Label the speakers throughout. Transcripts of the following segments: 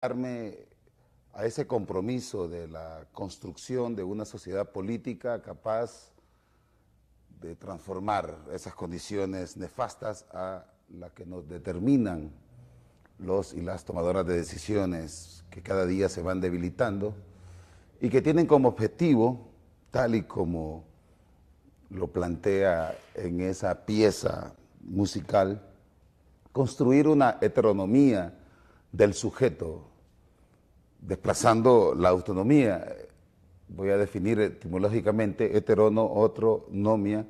Speaker 1: darme a ese compromiso de la construcción de una sociedad política capaz de transformar esas condiciones nefastas a las que nos determinan los y las tomadoras de decisiones que cada día se van debilitando y que tienen como objetivo, tal y como lo plantea en esa pieza musical, construir una heteronomía del sujeto, desplazando la autonomía. Voy a definir etimológicamente heterono, otro, nomia,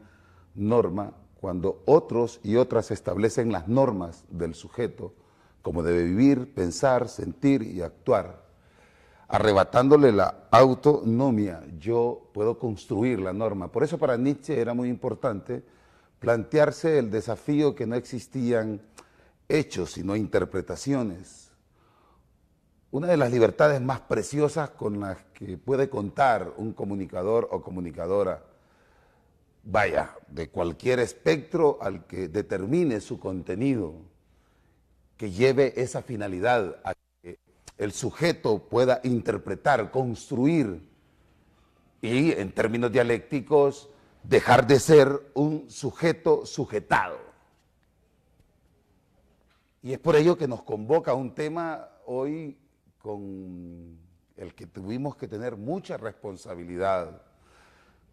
Speaker 1: norma, cuando otros y otras establecen las normas del sujeto, como debe vivir, pensar, sentir y actuar. Arrebatándole la autonomía, yo puedo construir la norma. Por eso para Nietzsche era muy importante plantearse el desafío que no existían hechos, sino interpretaciones. Una de las libertades más preciosas con las que puede contar un comunicador o comunicadora, vaya, de cualquier espectro al que determine su contenido, que lleve esa finalidad a que el sujeto pueda interpretar, construir y, en términos dialécticos, dejar de ser un sujeto sujetado. Y es por ello que nos convoca un tema hoy con el que tuvimos que tener mucha responsabilidad,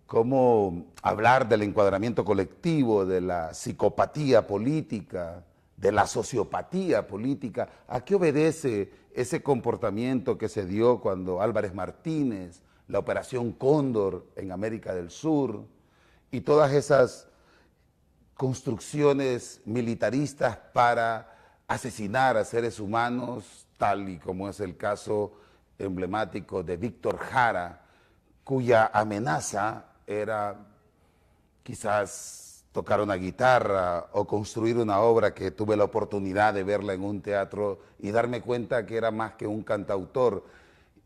Speaker 1: cómo hablar del encuadramiento colectivo, de la psicopatía política, de la sociopatía política. ¿A qué obedece ese comportamiento que se dio cuando Álvarez Martínez, la Operación Cóndor en América del Sur y todas esas construcciones militaristas para asesinar a seres humanos, tal y como es el caso emblemático de Víctor Jara, cuya amenaza era quizás tocar una guitarra o construir una obra que tuve la oportunidad de verla en un teatro y darme cuenta que era más que un cantautor,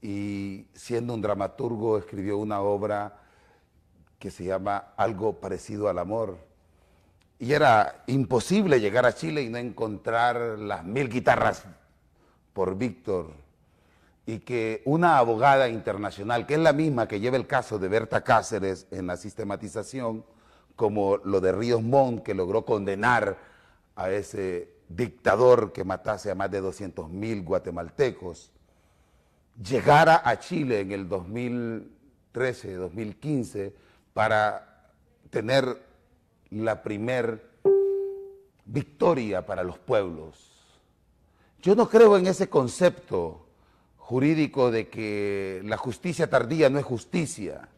Speaker 1: y siendo un dramaturgo escribió una obra que se llama Algo parecido al amor. Y era imposible llegar a Chile y no encontrar las 1000 guitarras por Víctor, y que una abogada internacional, que es la misma que lleva el caso de Berta Cáceres en la sistematización, como lo de Ríos Montt, que logró condenar a ese dictador que matase a más de 200.000 guatemaltecos, llegara a Chile en el 2013, 2015, para tener la primer victoria para los pueblos. Yo no creo en ese concepto jurídico de que la justicia tardía no es justicia.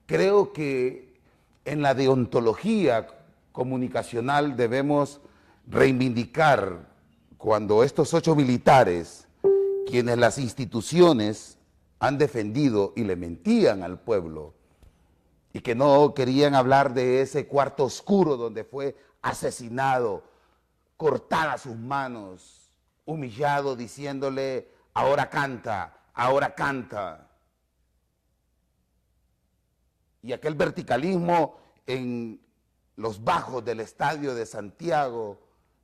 Speaker 1: Creo que en la deontología comunicacional debemos reivindicar cuando estos 8 militares, quienes las instituciones han defendido y le mentían al pueblo, y que no querían hablar de ese cuarto oscuro donde fue asesinado, cortadas sus manos, humillado, diciéndole, ahora canta, ahora canta. Y aquel verticalismo en los bajos del estadio de Santiago,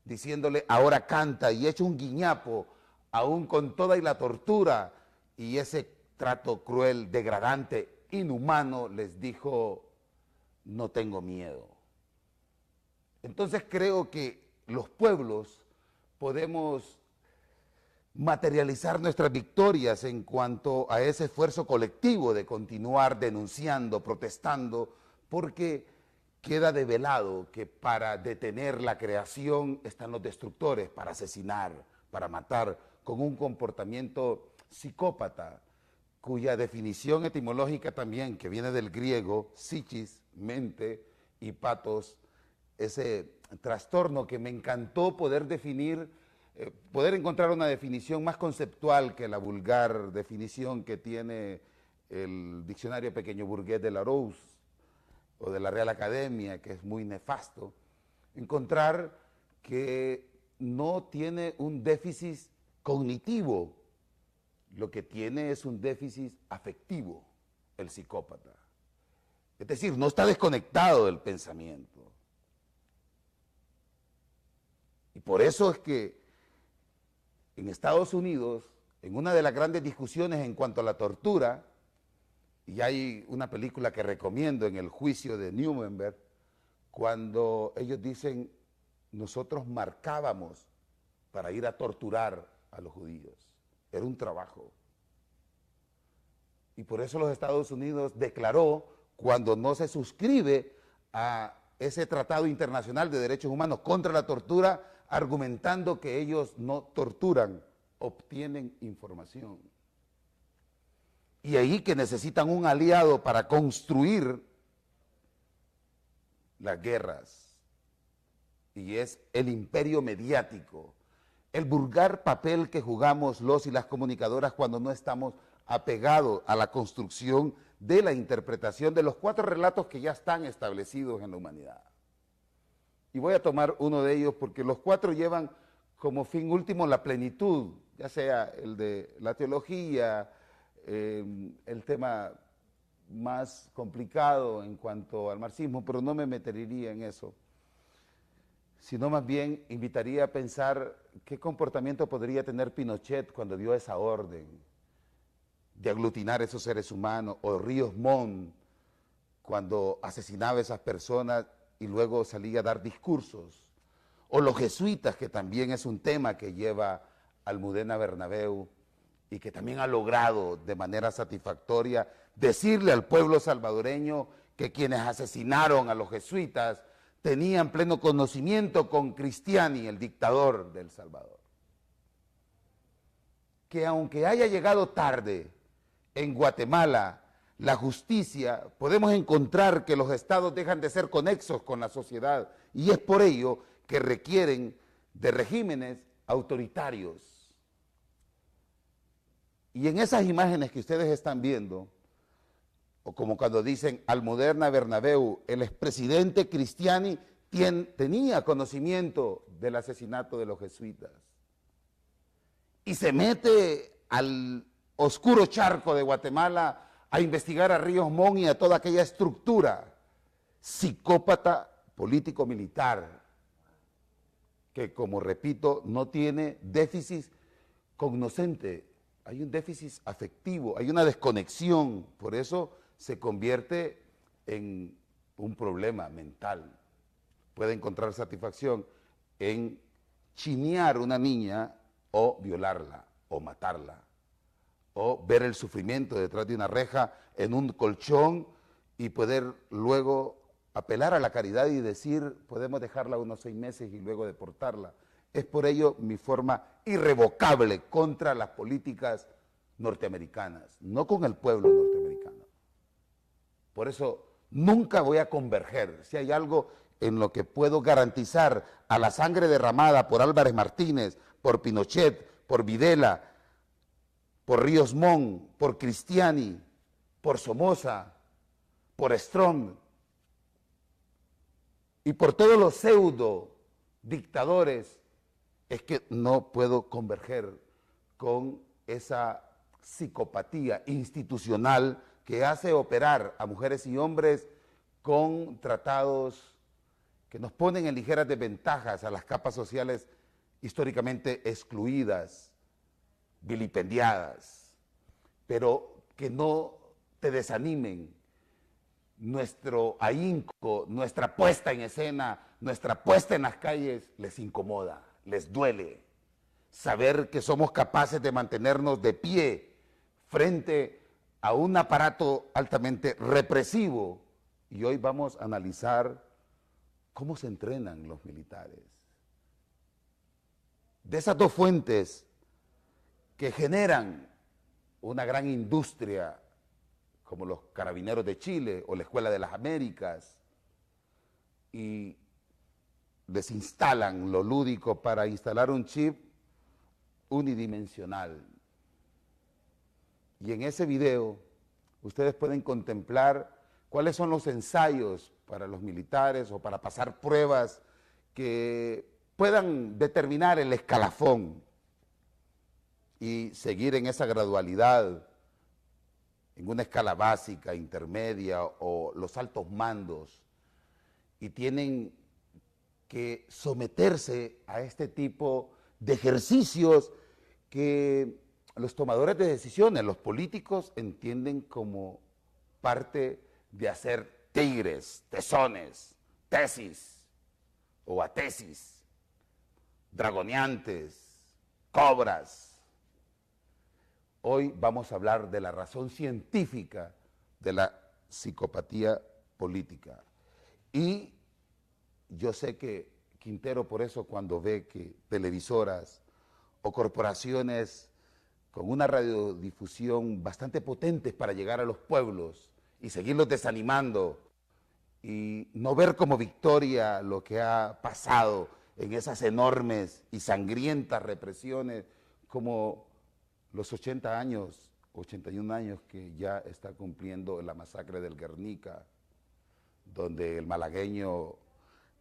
Speaker 1: diciéndole, ahora canta, y hecho un guiñapo, aún con toda y la tortura, y ese trato cruel, degradante, inhumano, les dijo, no tengo miedo. Entonces creo que los pueblos podemos materializar nuestras victorias en cuanto a ese esfuerzo colectivo de continuar denunciando, protestando, porque queda develado que para detener la creación están los destructores, para asesinar, para matar, con un comportamiento psicópata, cuya definición etimológica también, que viene del griego, psichis, mente, y patos, ese trastorno que me encantó poder definir, poder encontrar una definición más conceptual que la vulgar definición que tiene el diccionario pequeño burgués de Larousse o de la Real Academia, que es muy nefasto, encontrar que no tiene un déficit cognitivo, lo que tiene es un déficit afectivo, el psicópata. Es decir, no está desconectado del pensamiento. Y por eso es que en Estados Unidos en una de las grandes discusiones en cuanto a la tortura, y hay una película que recomiendo, en el juicio de Nuremberg, cuando ellos dicen, nosotros marcábamos para ir a torturar a los judíos. Era un trabajo. Y por eso los Estados Unidos declaró, cuando no se suscribe a ese tratado internacional de derechos humanos contra la tortura, argumentando que ellos no torturan, obtienen información. Y ahí que necesitan un aliado para construir las guerras, y es el imperio mediático, el vulgar papel que jugamos los y las comunicadoras cuando no estamos apegados a la construcción de la interpretación de los 4 relatos que ya están establecidos en la humanidad. Y voy a tomar uno de ellos porque los 4 llevan como fin último la plenitud, ya sea el de la teología, el tema más complicado en cuanto al marxismo, pero no me metería en eso, sino más bien invitaría a pensar qué comportamiento podría tener Pinochet cuando dio esa orden de aglutinar esos seres humanos, o Ríos Montt cuando asesinaba a esas personas y luego salía a dar discursos, o los jesuitas, que también es un tema que lleva Almudena Bernabeu y que también ha logrado de manera satisfactoria decirle al pueblo salvadoreño que quienes asesinaron a los jesuitas tenían pleno conocimiento con Cristiani, el dictador de El Salvador. Que aunque haya llegado tarde en Guatemala la justicia, podemos encontrar que los estados dejan de ser conexos con la sociedad, y es por ello que requieren de regímenes autoritarios. Y en esas imágenes que ustedes están viendo, o como cuando dicen Almudena Bernabeu, el expresidente Cristiani tenía conocimiento del asesinato de los jesuitas y se mete al oscuro charco de Guatemala a investigar a Ríos Montt y a toda aquella estructura psicópata político-militar que, como repito, no tiene déficit cognoscente, hay un déficit afectivo, hay una desconexión, por eso se convierte en un problema mental. Puede encontrar satisfacción en chinear una niña o violarla o matarla, o ver el sufrimiento detrás de una reja en un colchón y poder luego apelar a la caridad y decir, podemos dejarla unos 6 meses y luego deportarla. Es por ello mi forma irrevocable contra las políticas norteamericanas, no con el pueblo norteamericano. Por eso nunca voy a converger. Si hay algo en lo que puedo garantizar a la sangre derramada por Álvarez Martínez, por Pinochet, por Videla, por Ríos Montt, por Cristiani, por Somoza, por Strom y por todos los pseudo dictadores, es que no puedo converger con esa psicopatía institucional que hace operar a mujeres y hombres con tratados que nos ponen en ligeras desventajas a las capas sociales históricamente excluidas, vilipendiadas, pero que no te desanimen. Nuestro ahínco, nuestra puesta en escena, nuestra puesta en las calles les incomoda, les duele saber que somos capaces de mantenernos de pie frente a un aparato altamente represivo. Y hoy vamos a analizar cómo se entrenan los militares. De esas 2 fuentes que generan una gran industria, como los Carabineros de Chile o la Escuela de las Américas, y les instalan lo lúdico para instalar un chip unidimensional. Y en ese video ustedes pueden contemplar cuáles son los ensayos para los militares o para pasar pruebas que puedan determinar el escalafón y seguir en esa gradualidad, en una escala básica, intermedia o los altos mandos, y tienen que someterse a este tipo de ejercicios que los tomadores de decisiones, los políticos, entienden como parte de hacer tigres, tesones, tesis o atesis, dragoneantes, cobras. Hoy vamos a hablar de la razón científica de la psicopatía política. Y yo sé que Quintero, por eso, cuando ve que televisoras o corporaciones con una radiodifusión bastante potente para llegar a los pueblos y seguirlos desanimando y no ver como victoria lo que ha pasado en esas enormes y sangrientas represiones, como los 80 años, 81 años que ya está cumpliendo la masacre del Guernica, donde el malagueño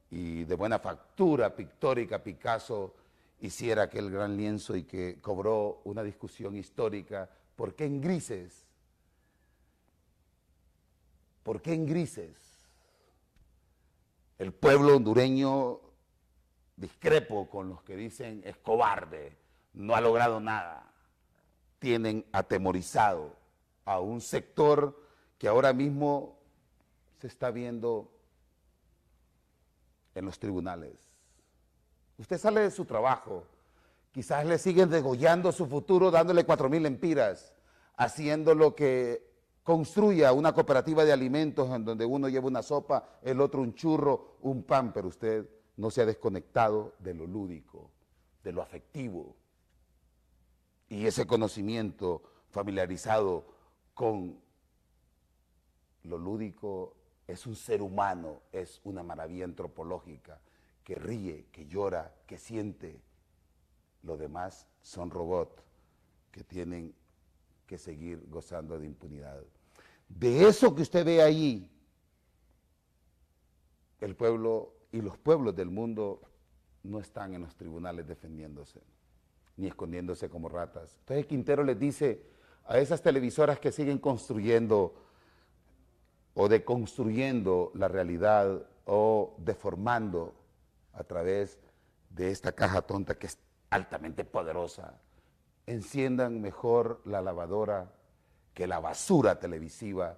Speaker 1: y de buena factura pictórica Picasso hiciera aquel gran lienzo y que cobró una discusión histórica. ¿Por qué en grises? ¿Por qué en grises? El pueblo hondureño, discrepo con los que dicen es cobarde, no ha logrado nada. Tienen atemorizado a un sector que ahora mismo se está viendo en los tribunales. Usted sale de su trabajo, quizás le siguen degollando su futuro dándole 4.000 lempiras, haciendo lo que construya una cooperativa de alimentos en donde uno lleva una sopa, el otro un churro, un pan, pero usted no se ha desconectado de lo lúdico, de lo afectivo. Y ese conocimiento familiarizado con lo lúdico es un ser humano, es una maravilla antropológica que ríe, que llora, que siente. Los demás son robots que tienen que seguir gozando de impunidad. De eso que usted ve ahí, el pueblo y los pueblos del mundo no están en los tribunales defendiéndose, ni escondiéndose como ratas. Entonces Quintero les dice a esas televisoras que siguen construyendo o deconstruyendo la realidad o deformando a través de esta caja tonta que es altamente poderosa, enciendan mejor la lavadora que la basura televisiva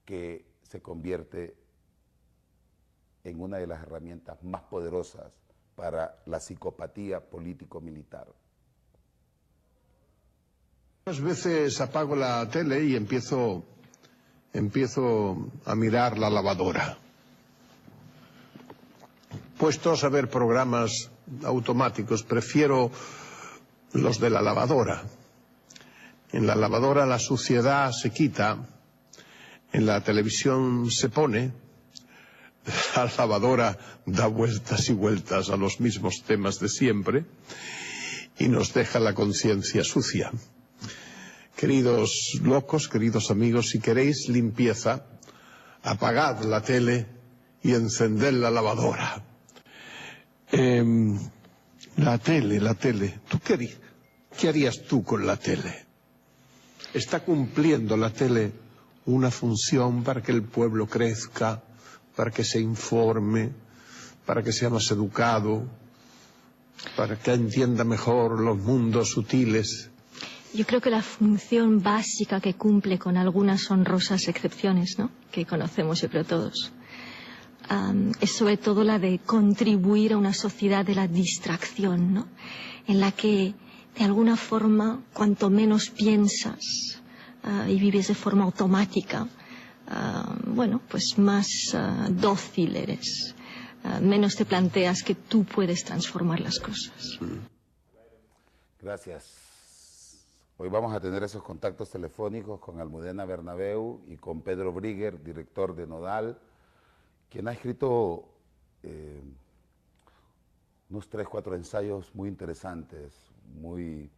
Speaker 1: que se convierte en una de las herramientas más poderosas para la psicopatía político-militar.
Speaker 2: Muchas veces apago la tele y empiezo a mirar la lavadora. Puestos a ver programas automáticos, prefiero los de la lavadora. En la lavadora la suciedad se quita, en la televisión se pone, la lavadora da vueltas y vueltas a los mismos temas de siempre y nos deja la conciencia sucia. Queridos locos, queridos amigos, si queréis limpieza, apagad la tele y encended la lavadora. La tele. ¿Qué harías tú con la tele? ¿Está cumpliendo la tele una función para que el pueblo crezca, para que se informe, para que sea más educado, para que entienda mejor los mundos sutiles?
Speaker 3: Yo creo que la función básica que cumple, con algunas honrosas excepciones, ¿no?, que conocemos yo creo todos, es sobre todo la de contribuir a una sociedad de la distracción, ¿no?, en la que de alguna forma cuanto menos piensas y vives de forma automática, bueno, pues más dócil eres, menos te planteas que tú puedes transformar las cosas.
Speaker 1: Gracias. Hoy vamos a tener esos contactos telefónicos con Almudena Bernabeu y con Pedro Brigger, director de Nodal, quien ha escrito unos 3, 4 ensayos muy interesantes, muy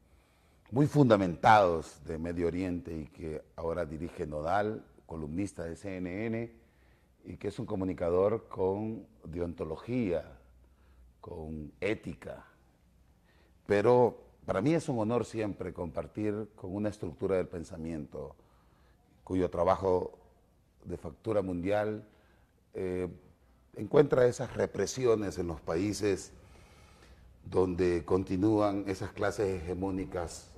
Speaker 1: fundamentados de Medio Oriente y que ahora dirige Nodal, columnista de CNN, y que es un comunicador con deontología, con ética. Pero para mí es un honor siempre compartir con una estructura del pensamiento cuyo trabajo de factura mundial encuentra esas represiones en los países donde continúan esas clases hegemónicas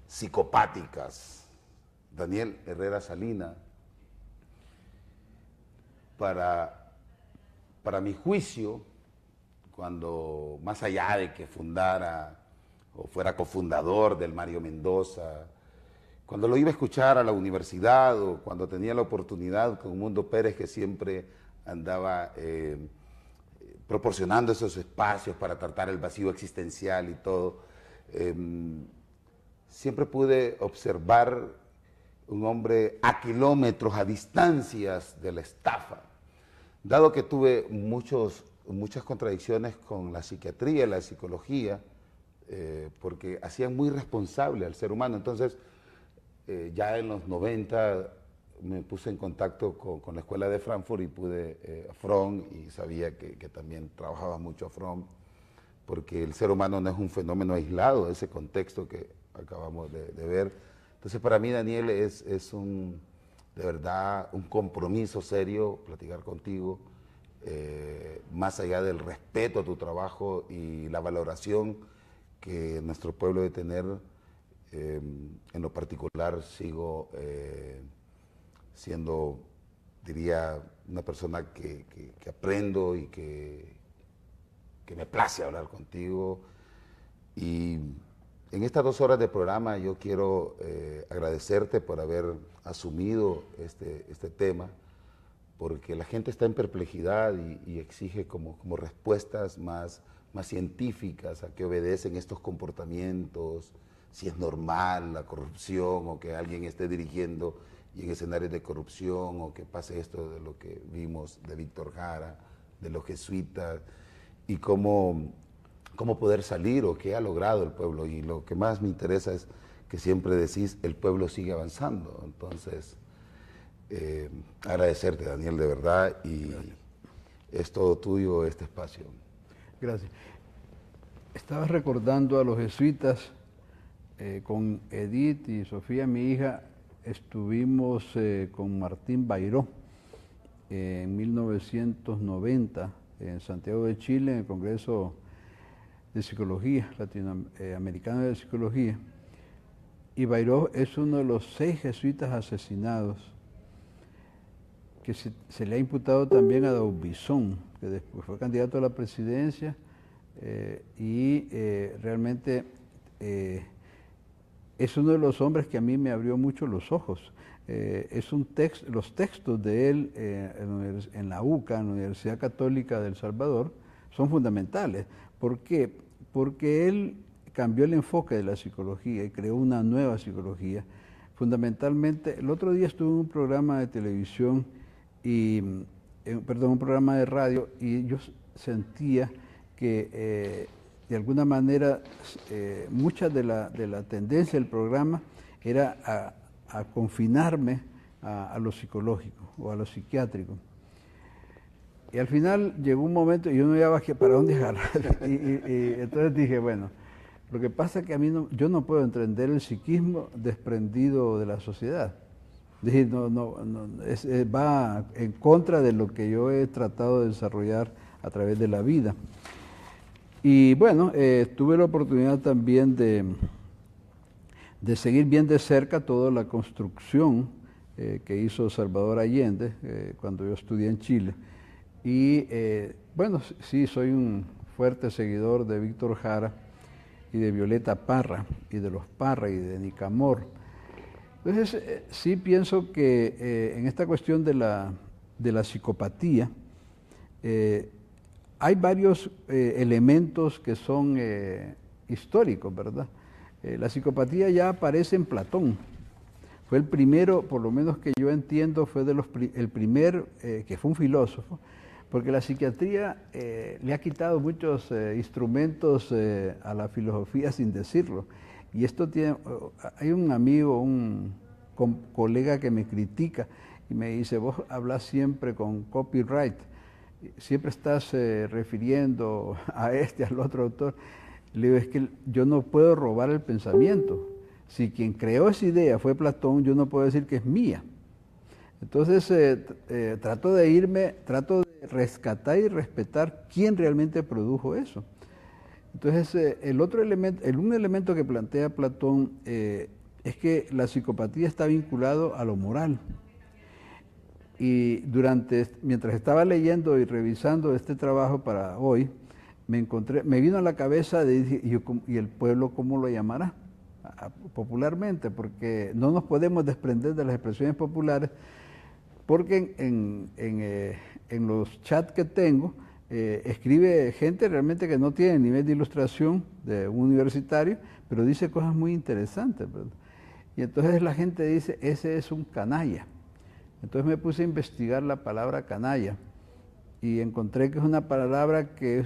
Speaker 1: psicopáticas. Daniel Herrera Salina, para mi juicio, cuando más allá de que fundara o fuera cofundador del Mario Mendoza, cuando lo iba a escuchar a la universidad o cuando tenía la oportunidad con Mundo Pérez, que siempre andaba proporcionando esos espacios para tratar el vacío existencial y todo, siempre pude observar un hombre a kilómetros, a distancias de la estafa. Dado que tuve muchas contradicciones con la psiquiatría y la psicología, porque hacían muy responsable al ser humano. Entonces, ya en los 90 me puse en contacto con la escuela de Frankfurt y pude a Fromm, y sabía que también trabajaba mucho a Fromm, porque el ser humano no es un fenómeno aislado de ese contexto que acabamos de ver. Entonces, para mí, Daniel, es de verdad un compromiso serio platicar contigo, más allá del respeto a tu trabajo y la valoración que nuestro pueblo debe tener. En lo particular sigo siendo, diría, una persona que aprendo y que me place hablar contigo. Y en estas 2 horas de programa yo quiero agradecerte por haber asumido este tema, porque la gente está en perplejidad y exige como respuestas más científicas a qué obedecen estos comportamientos, si es normal la corrupción o que alguien esté dirigiendo y en escenarios de corrupción, o que pase esto de lo que vimos de Víctor Jara, de los jesuitas, y cómo poder salir o qué ha logrado el pueblo. Y lo que más me interesa es que siempre decís, el pueblo sigue avanzando. Entonces, agradecerte, Daniel, de verdad, y gracias. Es todo tuyo este espacio.
Speaker 4: Gracias. Estabas recordando a los jesuitas. Con Edith y Sofía, mi hija, estuvimos con Martín Bayró en 1990 en Santiago de Chile, en el Congreso de Psicología, Latinoamericano de Psicología. Y Bayró es uno de los 6 jesuitas asesinados, que se le ha imputado también a Daubizón, que después fue candidato a la presidencia, y realmente es uno de los hombres que a mí me abrió mucho los ojos. Los textos de él en la UCA, en la Universidad Católica de El Salvador, son fundamentales. ¿Por qué? Porque él cambió el enfoque de la psicología y creó una nueva psicología. Fundamentalmente, el otro día estuve en un programa de televisión, un programa de radio, y yo sentía que de alguna manera mucha de la tendencia del programa era a confinarme a lo psicológico o a lo psiquiátrico. Y al final llegó un momento y yo no sabía para dónde agarrar. y entonces dije, bueno, lo que pasa es que yo no puedo entender el psiquismo desprendido de la sociedad. Dije, va en contra de lo que yo he tratado de desarrollar a través de la vida. Y bueno, tuve la oportunidad también de seguir bien de cerca toda la construcción que hizo Salvador Allende cuando yo estudié en Chile. Y bueno, sí, soy un fuerte seguidor de Víctor Jara y de Violeta Parra y de los Parra y de Nicamor. Entonces, sí pienso que en esta cuestión de la psicopatía, hay varios elementos que son históricos, ¿verdad? La psicopatía ya aparece en Platón. Fue el primero, por lo menos que yo entiendo, fue el primer, que fue un filósofo, porque la psiquiatría le ha quitado muchos instrumentos a la filosofía sin decirlo. Y esto hay un amigo, un colega que me critica y me dice, vos hablas siempre con copyright, siempre estás refiriendo a al otro autor. Le digo, es que yo no puedo robar el pensamiento. Si quien creó esa idea fue Platón, yo no puedo decir que es mía. Entonces trato de rescatar y respetar quién realmente produjo eso. Entonces un elemento que plantea Platón es que la psicopatía está vinculado a lo moral. Y mientras estaba leyendo y revisando este trabajo para hoy, me vino a la cabeza ¿y el pueblo cómo lo llamará? Popularmente, porque no nos podemos desprender de las expresiones populares, porque en los chats que tengo, escribe gente realmente que no tiene nivel de ilustración de un universitario, pero dice cosas muy interesantes, ¿verdad? Y entonces la gente dice, ese es un canalla. Entonces me puse a investigar la palabra canalla y encontré que es una palabra que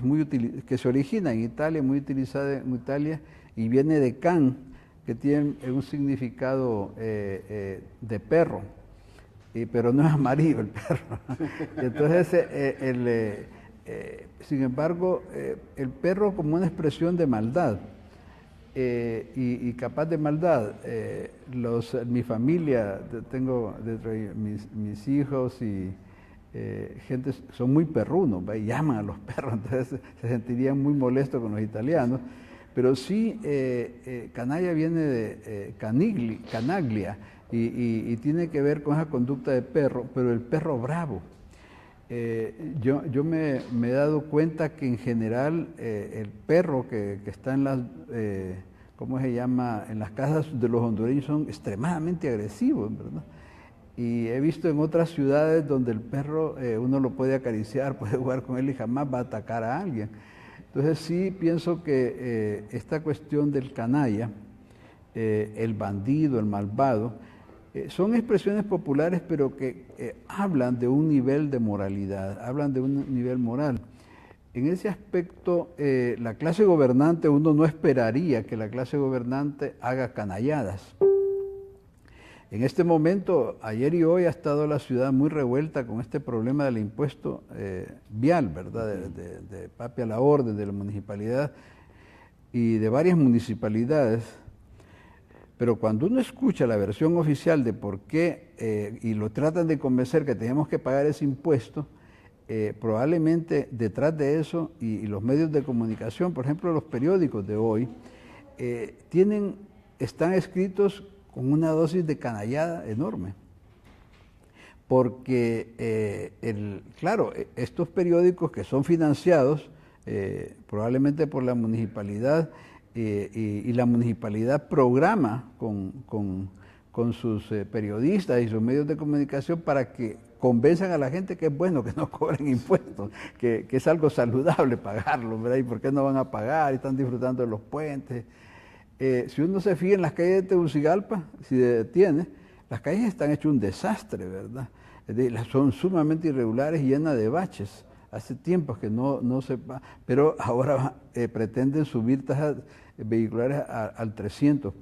Speaker 4: que se origina en Italia, muy utilizada en Italia, y viene de can, que tiene un significado de perro, pero no es amarillo el perro. Entonces, sin embargo, el perro como una expresión de maldad, y capaz de maldad. Mi familia, tengo mis hijos y gente, son muy perrunos, y llaman a los perros, entonces se sentirían muy molestos con los italianos. Pero sí, canalla viene de canaglia, y tiene que ver con esa conducta de perro, pero el perro bravo. Yo me he dado cuenta que en general el perro que está en las, ¿cómo se llama?, en las casas de los hondureños son extremadamente agresivos, ¿verdad? Y he visto en otras ciudades donde el perro uno lo puede acariciar, puede jugar con él y jamás va a atacar a alguien. Entonces sí pienso que esta cuestión del canalla, el bandido, el malvado, son expresiones populares, pero que hablan de un nivel de moralidad, hablan de un nivel moral. En ese aspecto, la clase gobernante, uno no esperaría que la clase gobernante haga canalladas. En este momento, ayer y hoy, ha estado la ciudad muy revuelta con este problema del impuesto vial, ¿verdad? De Papi a la Orden, de la municipalidad y de varias municipalidades. Pero cuando uno escucha la versión oficial de por qué, y lo tratan de convencer que tenemos que pagar ese impuesto, probablemente detrás de eso, y los medios de comunicación, por ejemplo los periódicos de hoy, están escritos con una dosis de canallada enorme. Porque, claro, estos periódicos que son financiados probablemente por la municipalidad, y la municipalidad programa con sus periodistas y sus medios de comunicación para que convenzan a la gente que es bueno que no cobren impuestos, que es algo saludable pagarlo, ¿verdad? ¿Y por qué no van a pagar? Están disfrutando de los puentes. Si uno se fija en las calles de Tegucigalpa, si detiene, las calles están hechas un desastre, ¿verdad? Son sumamente irregulares y llenas de baches. Hace tiempos que no se va, pero ahora pretenden subir tasas vehiculares al 300%.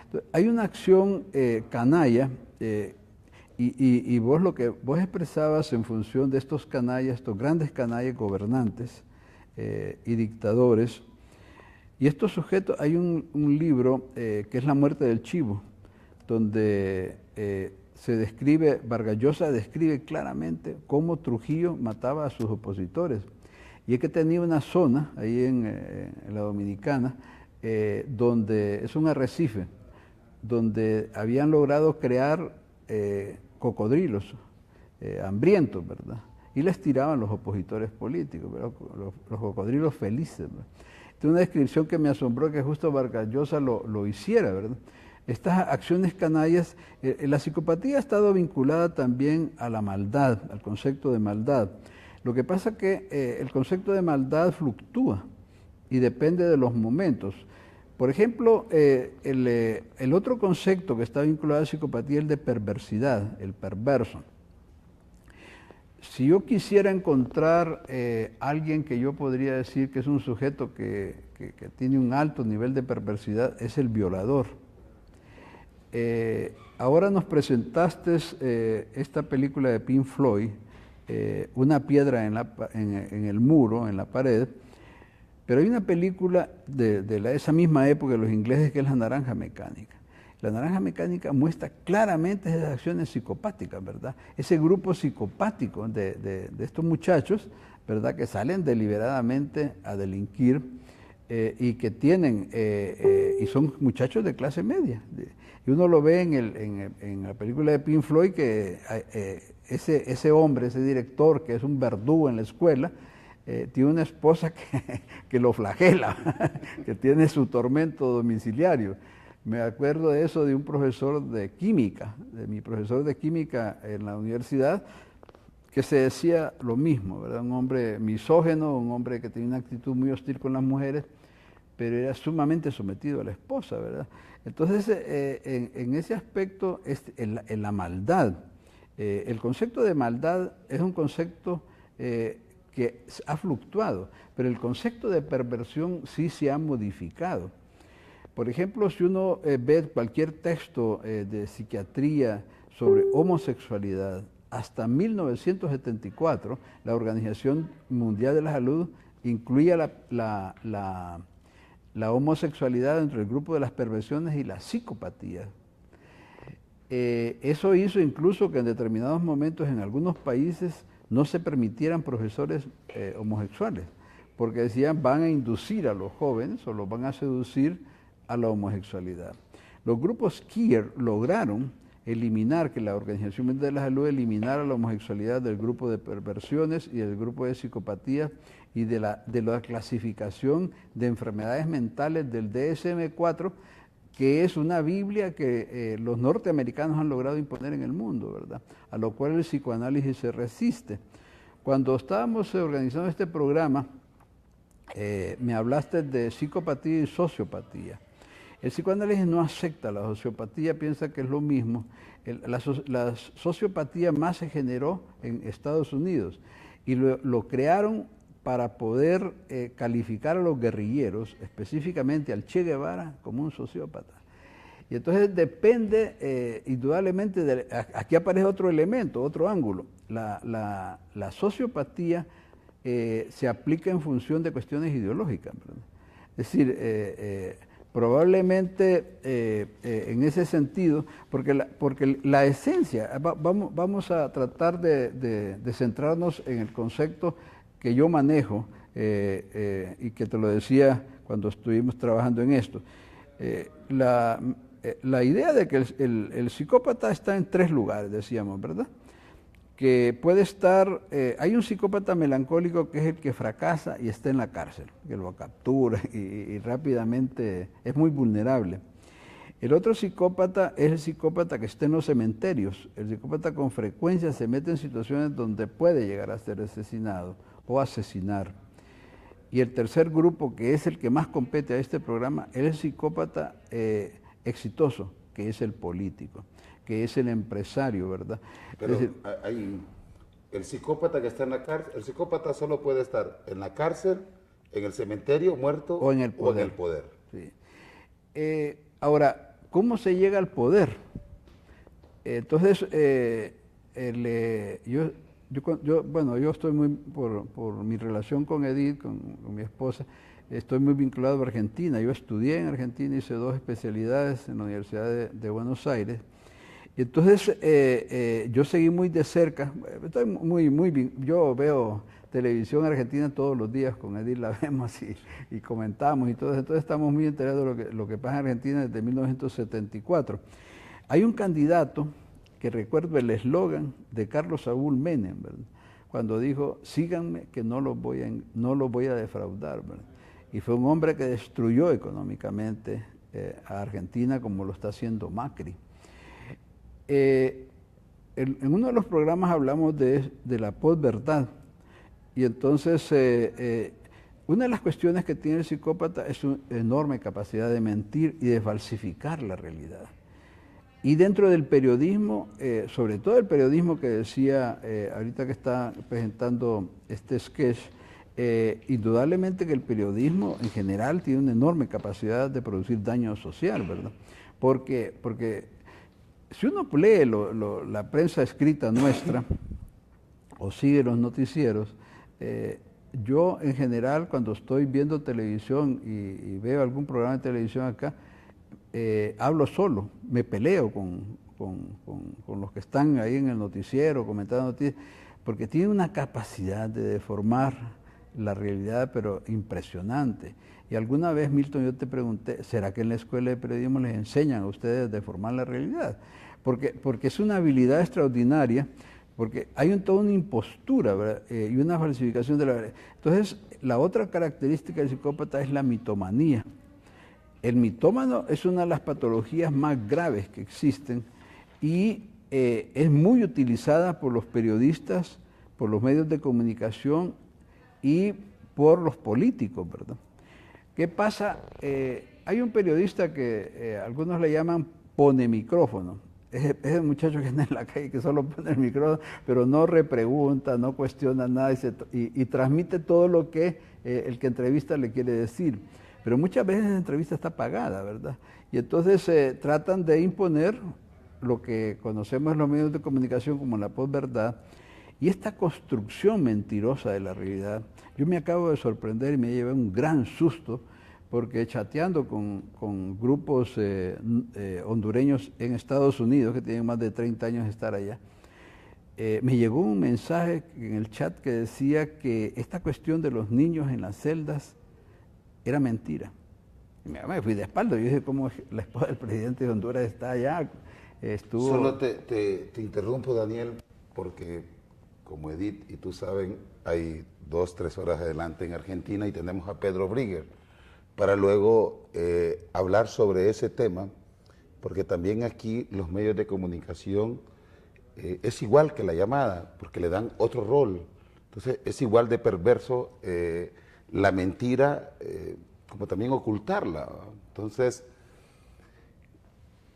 Speaker 4: Entonces, hay una acción canalla, y vos lo que vos expresabas en función de estos canallas, estos grandes canallas gobernantes y dictadores, y estos sujetos, hay un libro que es La muerte del chivo, donde se describe, Vargas Llosa describe claramente cómo Trujillo mataba a sus opositores. Y es que tenía una zona ahí en la Dominicana, donde es un arrecife, donde habían logrado crear cocodrilos hambrientos, ¿verdad? Y les tiraban los opositores políticos, ¿verdad? Los cocodrilos felices, ¿verdad? Esta es una descripción que me asombró que justo Vargas Llosa lo hiciera, ¿verdad? Estas acciones canallas, la psicopatía ha estado vinculada también a la maldad, al concepto de maldad. Lo que pasa es que el concepto de maldad fluctúa y depende de los momentos. Por ejemplo, el otro concepto que está vinculado a la psicopatía es el de perversidad, el perverso. Si yo quisiera encontrar alguien que yo podría decir que es un sujeto que tiene un alto nivel de perversidad, es el violador. Ahora nos presentaste esta película de Pink Floyd, Una piedra en el muro, en la pared, pero hay una película de esa misma época de los ingleses que es La naranja mecánica. La naranja mecánica muestra claramente esas acciones psicopáticas, ¿verdad? Ese grupo psicopático de estos muchachos, ¿verdad?, que salen deliberadamente a delinquir, y que tienen, y son muchachos de clase media. Y uno lo ve en la película de Pink Floyd, que ese hombre, ese director, que es un verdugo en la escuela, tiene una esposa que lo flagela, que tiene su tormento domiciliario. Me acuerdo de eso de un profesor de química, de mi profesor de química en la universidad, que se decía lo mismo, ¿verdad? Un hombre misógeno, un hombre que tenía una actitud muy hostil con las mujeres, pero era sumamente sometido a la esposa, ¿verdad? Entonces, en ese aspecto, en la maldad, el concepto de maldad es un concepto que ha fluctuado, pero el concepto de perversión sí se ha modificado. Por ejemplo, si uno ve cualquier texto de psiquiatría sobre homosexualidad, hasta 1974, la Organización Mundial de la Salud incluía la homosexualidad dentro del grupo de las perversiones y la psicopatía. Eso hizo incluso que en determinados momentos en algunos países no se permitieran profesores homosexuales, porque decían van a inducir a los jóvenes o los van a seducir a la homosexualidad. Los grupos queer lograron eliminar, que la Organización Mundial de la Salud eliminara la homosexualidad del grupo de perversiones y del grupo de psicopatía y de la clasificación de enfermedades mentales del DSM-4, que es una Biblia que los norteamericanos han logrado imponer en el mundo, ¿verdad? A lo cual el psicoanálisis se resiste. Cuando estábamos organizando este programa, me hablaste de psicopatía y sociopatía. El psicoanálisis no acepta la sociopatía, piensa que es lo mismo. La sociopatía más se generó en Estados Unidos y lo crearon para poder calificar a los guerrilleros, específicamente al Che Guevara, como un sociópata. Y entonces depende, indudablemente, aquí aparece otro elemento, otro ángulo. La sociopatía se aplica en función de cuestiones ideológicas, ¿verdad? Es decir, probablemente en ese sentido, porque la esencia, vamos a tratar de centrarnos en el concepto que yo manejo y que te lo decía cuando estuvimos trabajando en esto. La idea de que el psicópata está en tres lugares, decíamos, ¿verdad? Que puede estar, hay un psicópata melancólico que es el que fracasa y está en la cárcel, que lo captura y rápidamente es muy vulnerable. El otro psicópata es el psicópata que está en los cementerios. El psicópata con frecuencia se mete en situaciones donde puede llegar a ser asesinado o asesinar. Y el tercer grupo, que es el que más compete a este programa, es el psicópata exitoso, que es el político, que es el empresario, ¿verdad?
Speaker 1: Pero
Speaker 4: es decir,
Speaker 1: el psicópata que está en la cárcel, el psicópata solo puede estar en la cárcel, en el cementerio, muerto
Speaker 4: o en el poder. Sí. Ahora, ¿cómo se llega al poder? Entonces, yo estoy muy, por mi relación con Edith, con mi esposa, estoy muy vinculado a Argentina. Yo estudié en Argentina, hice 2 especialidades en la Universidad de Buenos Aires. Entonces, yo seguí muy de cerca, yo veo televisión argentina todos los días, con Edith la vemos y comentamos y todo eso. Entonces estamos muy enterados de lo que pasa en Argentina desde 1974. Hay un candidato que recuerdo el eslogan de Carlos Saúl Menem, ¿verdad? Cuando dijo, síganme que no los voy a defraudar, ¿verdad? Y fue un hombre que destruyó económicamente a Argentina como lo está haciendo Macri. En uno de los programas hablamos de la posverdad y entonces una de las cuestiones que tiene el psicópata es una enorme capacidad de mentir y de falsificar la realidad. Y dentro del periodismo, sobre todo el periodismo que decía ahorita que está presentando este sketch, indudablemente que el periodismo en general tiene una enorme capacidad de producir daño social, ¿verdad? Porque si uno lee la prensa escrita nuestra o sigue los noticieros, yo en general cuando estoy viendo televisión y veo algún programa de televisión acá, hablo solo, me peleo con los que están ahí en el noticiero comentando noticias, porque tiene una capacidad de deformar la realidad, pero impresionante. Y alguna vez, Milton, yo te pregunté, ¿será que en la escuela de periodismo les enseñan a ustedes de formar la realidad? Porque es una habilidad extraordinaria, porque hay toda una impostura, ¿verdad? Y una falsificación de la verdad. Entonces, la otra característica del psicópata es la mitomanía. El mitómano es una de las patologías más graves que existen y es muy utilizada por los periodistas, por los medios de comunicación y por los políticos, ¿verdad? ¿Qué pasa? Hay un periodista que algunos le llaman pone micrófono. Es el muchacho que anda en la calle que solo pone el micrófono, pero no repregunta, no cuestiona nada y transmite todo lo que el que entrevista le quiere decir. Pero muchas veces la entrevista está pagada, ¿verdad? Y entonces tratan de imponer lo que conocemos en los medios de comunicación como la posverdad, y esta construcción mentirosa de la realidad. Yo me acabo de sorprender y me llevé un gran susto, porque chateando con grupos hondureños en Estados Unidos, que tienen más de 30 años de estar allá, me llegó un mensaje en el chat que decía que esta cuestión de los niños en las celdas era mentira. Y me fui de espalda, yo dije, ¿cómo la esposa del presidente de Honduras está allá?
Speaker 1: Solo te interrumpo, Daniel, porque como Edith y tú saben, hay 2-3 horas adelante en Argentina y tenemos a Pedro Brigger para luego hablar sobre ese tema, porque también aquí los medios de comunicación es igual que la llamada, porque le dan otro rol. Entonces es igual de perverso la mentira como también ocultarla. Entonces,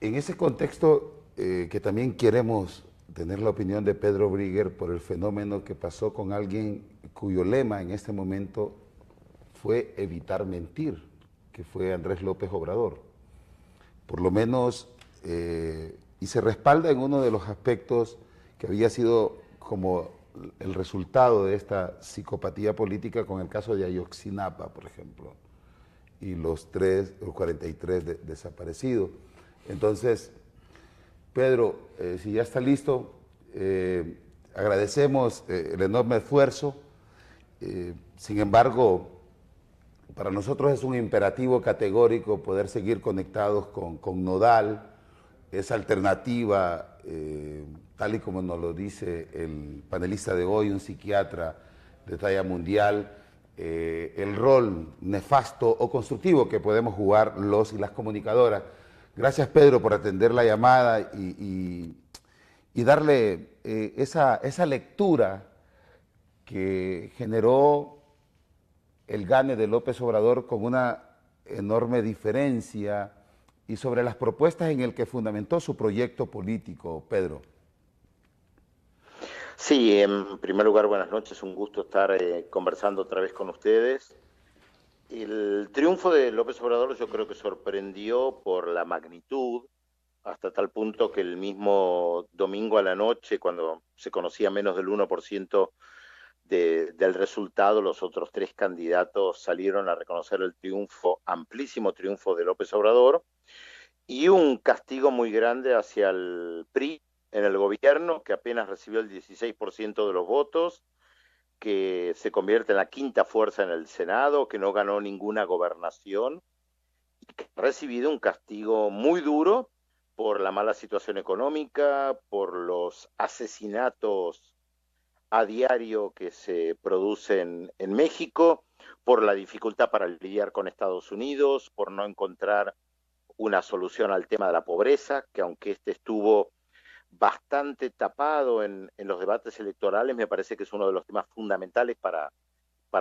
Speaker 1: en ese contexto que también queremos tener la opinión de Pedro Brigger por el fenómeno que pasó con alguien cuyo lema en este momento fue evitar mentir, que fue Andrés López Obrador. Por lo menos, y se respalda en uno de los aspectos que había sido como el resultado de esta psicopatía política con el caso de Ayotzinapa, por ejemplo, y los 43 desaparecidos. Entonces, Pedro, si ya está listo, agradecemos el enorme esfuerzo. Sin embargo, para nosotros es un imperativo categórico poder seguir conectados con Nodal, esa alternativa, tal y como nos lo dice el panelista de hoy, un psiquiatra de talla mundial, el rol nefasto o constructivo que podemos jugar los y las comunicadoras. Gracias, Pedro, por atender la llamada y darle esa lectura que generó el gane de López Obrador con una enorme diferencia y sobre las propuestas en el que fundamentó su proyecto político, Pedro.
Speaker 5: Sí, en primer lugar, buenas noches, un gusto estar conversando otra vez con ustedes. El triunfo de López Obrador yo creo que sorprendió por la magnitud, hasta tal punto que el mismo domingo a la noche, cuando se conocía menos del 1% del resultado, los otros 3 candidatos salieron a reconocer el triunfo, amplísimo triunfo de López Obrador, y un castigo muy grande hacia el PRI en el gobierno, que apenas recibió el 16% de los votos, que se convierte en la 5ª fuerza en el Senado, que no ganó ninguna gobernación, y que ha recibido un castigo muy duro por la mala situación económica, por los asesinatos a diario que se producen en México, por la dificultad para lidiar con Estados Unidos, por no encontrar una solución al tema de la pobreza, que aunque este estuvo bastante tapado en los debates electorales, me parece que es uno de los temas fundamentales para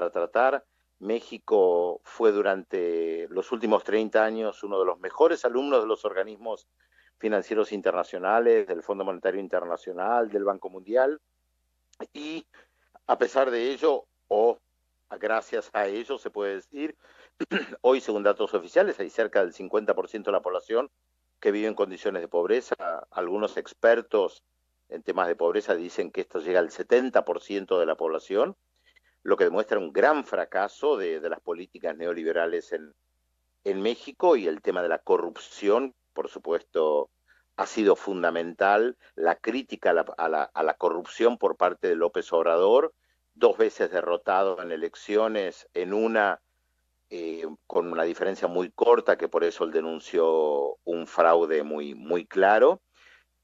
Speaker 5: tratar. México fue durante los últimos 30 años uno de los mejores alumnos de los organismos financieros internacionales, del Fondo Monetario Internacional, del Banco Mundial, y a pesar de ello, o gracias a ello se puede decir, hoy según datos oficiales hay cerca del 50% de la población que vive en condiciones de pobreza. Algunos expertos en temas de pobreza dicen que esto llega al 70% de la población, lo que demuestra un gran fracaso de las políticas neoliberales en México, y el tema de la corrupción, por supuesto, ha sido fundamental. La crítica a la corrupción por parte de López Obrador, 2 veces derrotado en elecciones, en una con una diferencia muy corta, que por eso él denunció un fraude muy, muy claro.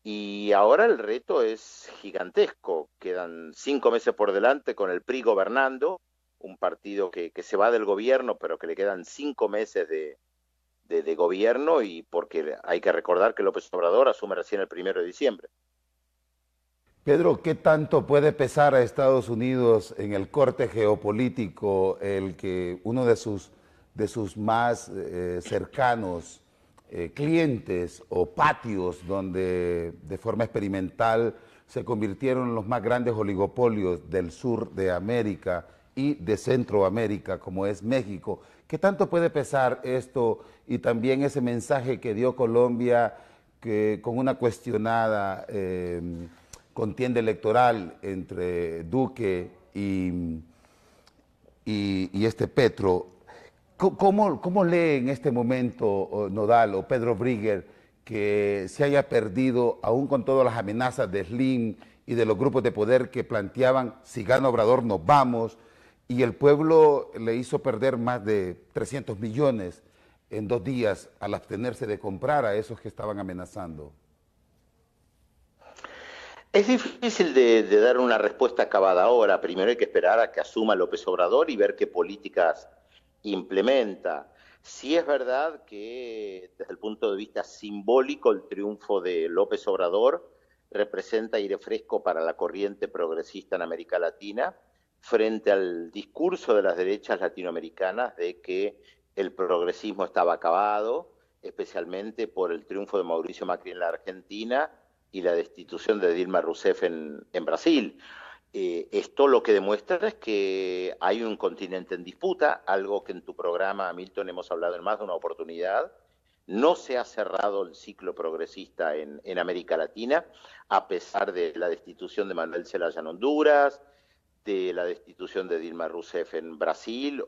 Speaker 5: Y ahora el reto es gigantesco. Quedan 5 meses por delante con el PRI gobernando, un partido que se va del gobierno, pero que le quedan 5 meses de gobierno, y porque hay que recordar que López Obrador asume recién el 1 de diciembre.
Speaker 1: Pedro, ¿qué tanto puede pesar a Estados Unidos en el corte geopolítico el que uno de sus más cercanos clientes o patios donde de forma experimental se convirtieron en los más grandes oligopolios del sur de América y de Centroamérica, como es México? ¿Qué tanto puede pesar esto y también ese mensaje que dio Colombia que con una cuestionada contienda electoral entre Duque y este Petro? ¿Cómo lee en este momento Nodal o Pedro Brigger que se haya perdido, aún con todas las amenazas de Slim y de los grupos de poder que planteaban, si gana Obrador nos vamos, y el pueblo le hizo perder más de 300 millones en 2 días al abstenerse de comprar a esos que estaban amenazando?
Speaker 5: Es difícil de dar una respuesta acabada ahora. Primero hay que esperar a que asuma López Obrador y ver qué políticas implementa. Sí es verdad que desde el punto de vista simbólico el triunfo de López Obrador representa aire fresco para la corriente progresista en América Latina, frente al discurso de las derechas latinoamericanas de que el progresismo estaba acabado, especialmente por el triunfo de Mauricio Macri en la Argentina y la destitución de Dilma Rousseff en Brasil. Esto lo que demuestra es que hay un continente en disputa, algo que en tu programa, Milton, hemos hablado en más de una oportunidad. No se ha cerrado el ciclo progresista en América Latina, a pesar de la destitución de Manuel Zelaya en Honduras, de la destitución de Dilma Rousseff en Brasil,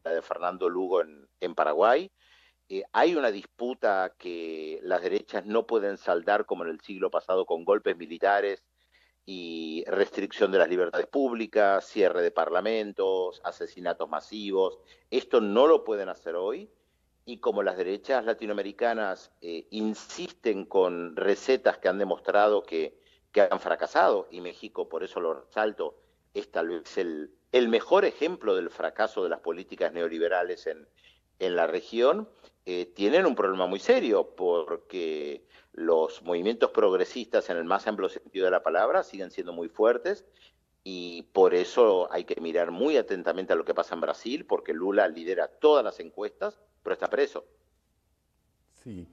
Speaker 5: la de Fernando Lugo en Paraguay. Hay una disputa que las derechas no pueden saldar como en el siglo pasado con golpes militares y restricción de las libertades públicas, cierre de parlamentos, asesinatos masivos. Esto no lo pueden hacer hoy, y como las derechas latinoamericanas insisten con recetas que han demostrado que han fracasado, y México, por eso lo resalto, es tal vez el mejor ejemplo del fracaso de las políticas neoliberales en la región, tienen un problema muy serio, porque los movimientos progresistas en el más amplio sentido de la palabra siguen siendo muy fuertes, y por eso hay que mirar muy atentamente a lo que pasa en Brasil, porque Lula lidera todas las encuestas, pero está preso.
Speaker 1: Sí,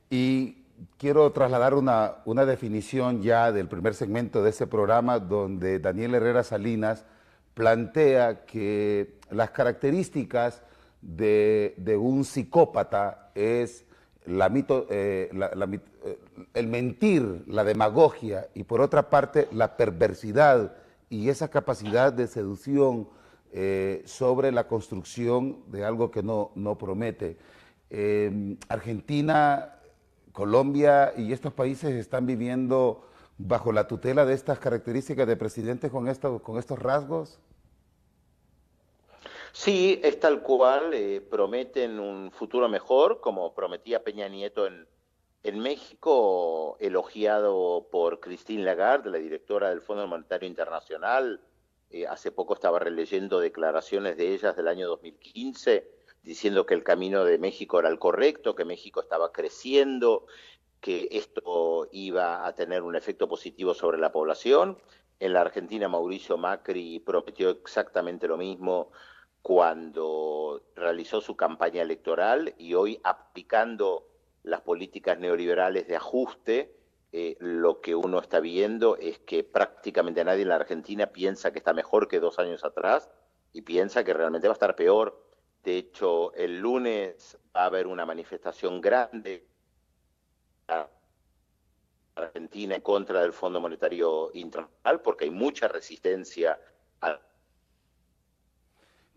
Speaker 1: y quiero trasladar una definición ya del primer segmento de ese programa, donde Daniel Herrera Salinas plantea que las características de un psicópata es el mentir, la demagogia, y por otra parte la perversidad y esa capacidad de seducción sobre la construcción de algo que no promete. Argentina, Colombia y estos países están viviendo bajo la tutela de estas características de presidentes con estos rasgos.
Speaker 5: Sí, es tal cual, prometen un futuro mejor, como prometía Peña Nieto en México, elogiado por Christine Lagarde, la directora del Fondo Monetario Internacional. Hace poco estaba releyendo declaraciones de ellas del año 2015, diciendo que el camino de México era el correcto, que México estaba creciendo, que esto iba a tener un efecto positivo sobre la población. En la Argentina, Mauricio Macri prometió exactamente lo mismo cuando realizó su campaña electoral, y hoy, aplicando las políticas neoliberales de ajuste, lo que uno está viendo es que prácticamente nadie en la Argentina piensa que está mejor que 2 años atrás, y piensa que realmente va a estar peor. De hecho, el lunes va a haber una manifestación grande en Argentina en contra del Fondo Monetario Internacional, porque hay mucha resistencia a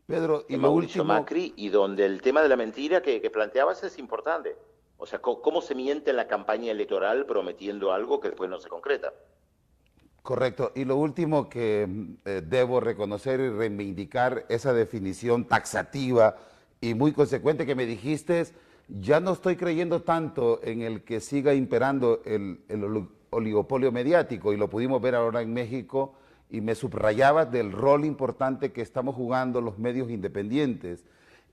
Speaker 1: Pedro, y lo
Speaker 5: Mauricio
Speaker 1: último,
Speaker 5: Macri, y donde el tema de la mentira que planteabas es importante. O sea, cómo se miente en la campaña electoral prometiendo algo que después no se concreta.
Speaker 1: correcto, y lo último que debo reconocer y reivindicar esa definición taxativa y muy consecuente que me dijiste, ya no estoy creyendo tanto en el que siga imperando el oligopolio mediático, y lo pudimos ver ahora en México, y me subrayabas del rol importante que estamos jugando los medios independientes.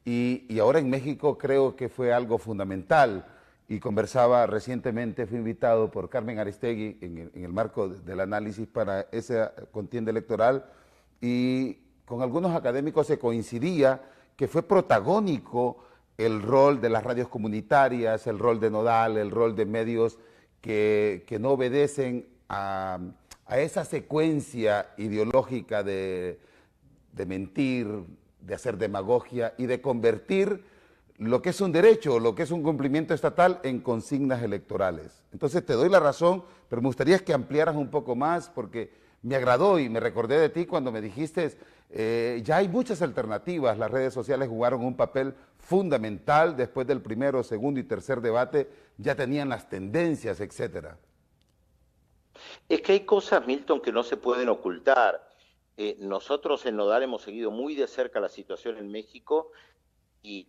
Speaker 1: Y ahora en México creo que fue algo fundamental, y conversaba recientemente, fui invitado por Carmen Aristegui en el marco del análisis para esa contienda electoral, y con algunos académicos se coincidía que fue protagónico el rol de las radios comunitarias, el rol de Nodal, el rol de medios que no obedecen a esa secuencia ideológica de mentir, de hacer demagogia y de convertir lo que es un derecho, lo que es un cumplimiento estatal en consignas electorales. Entonces te doy la razón, pero me gustaría que ampliaras un poco más, porque me agradó y me recordé de ti cuando me dijiste, ya hay muchas alternativas, las redes sociales jugaron un papel fundamental después del primero, segundo y tercer debate, ya tenían las tendencias, etcétera.
Speaker 5: Es que hay cosas, Milton, que no se pueden ocultar. Nosotros en Nodal hemos seguido muy de cerca la situación en México y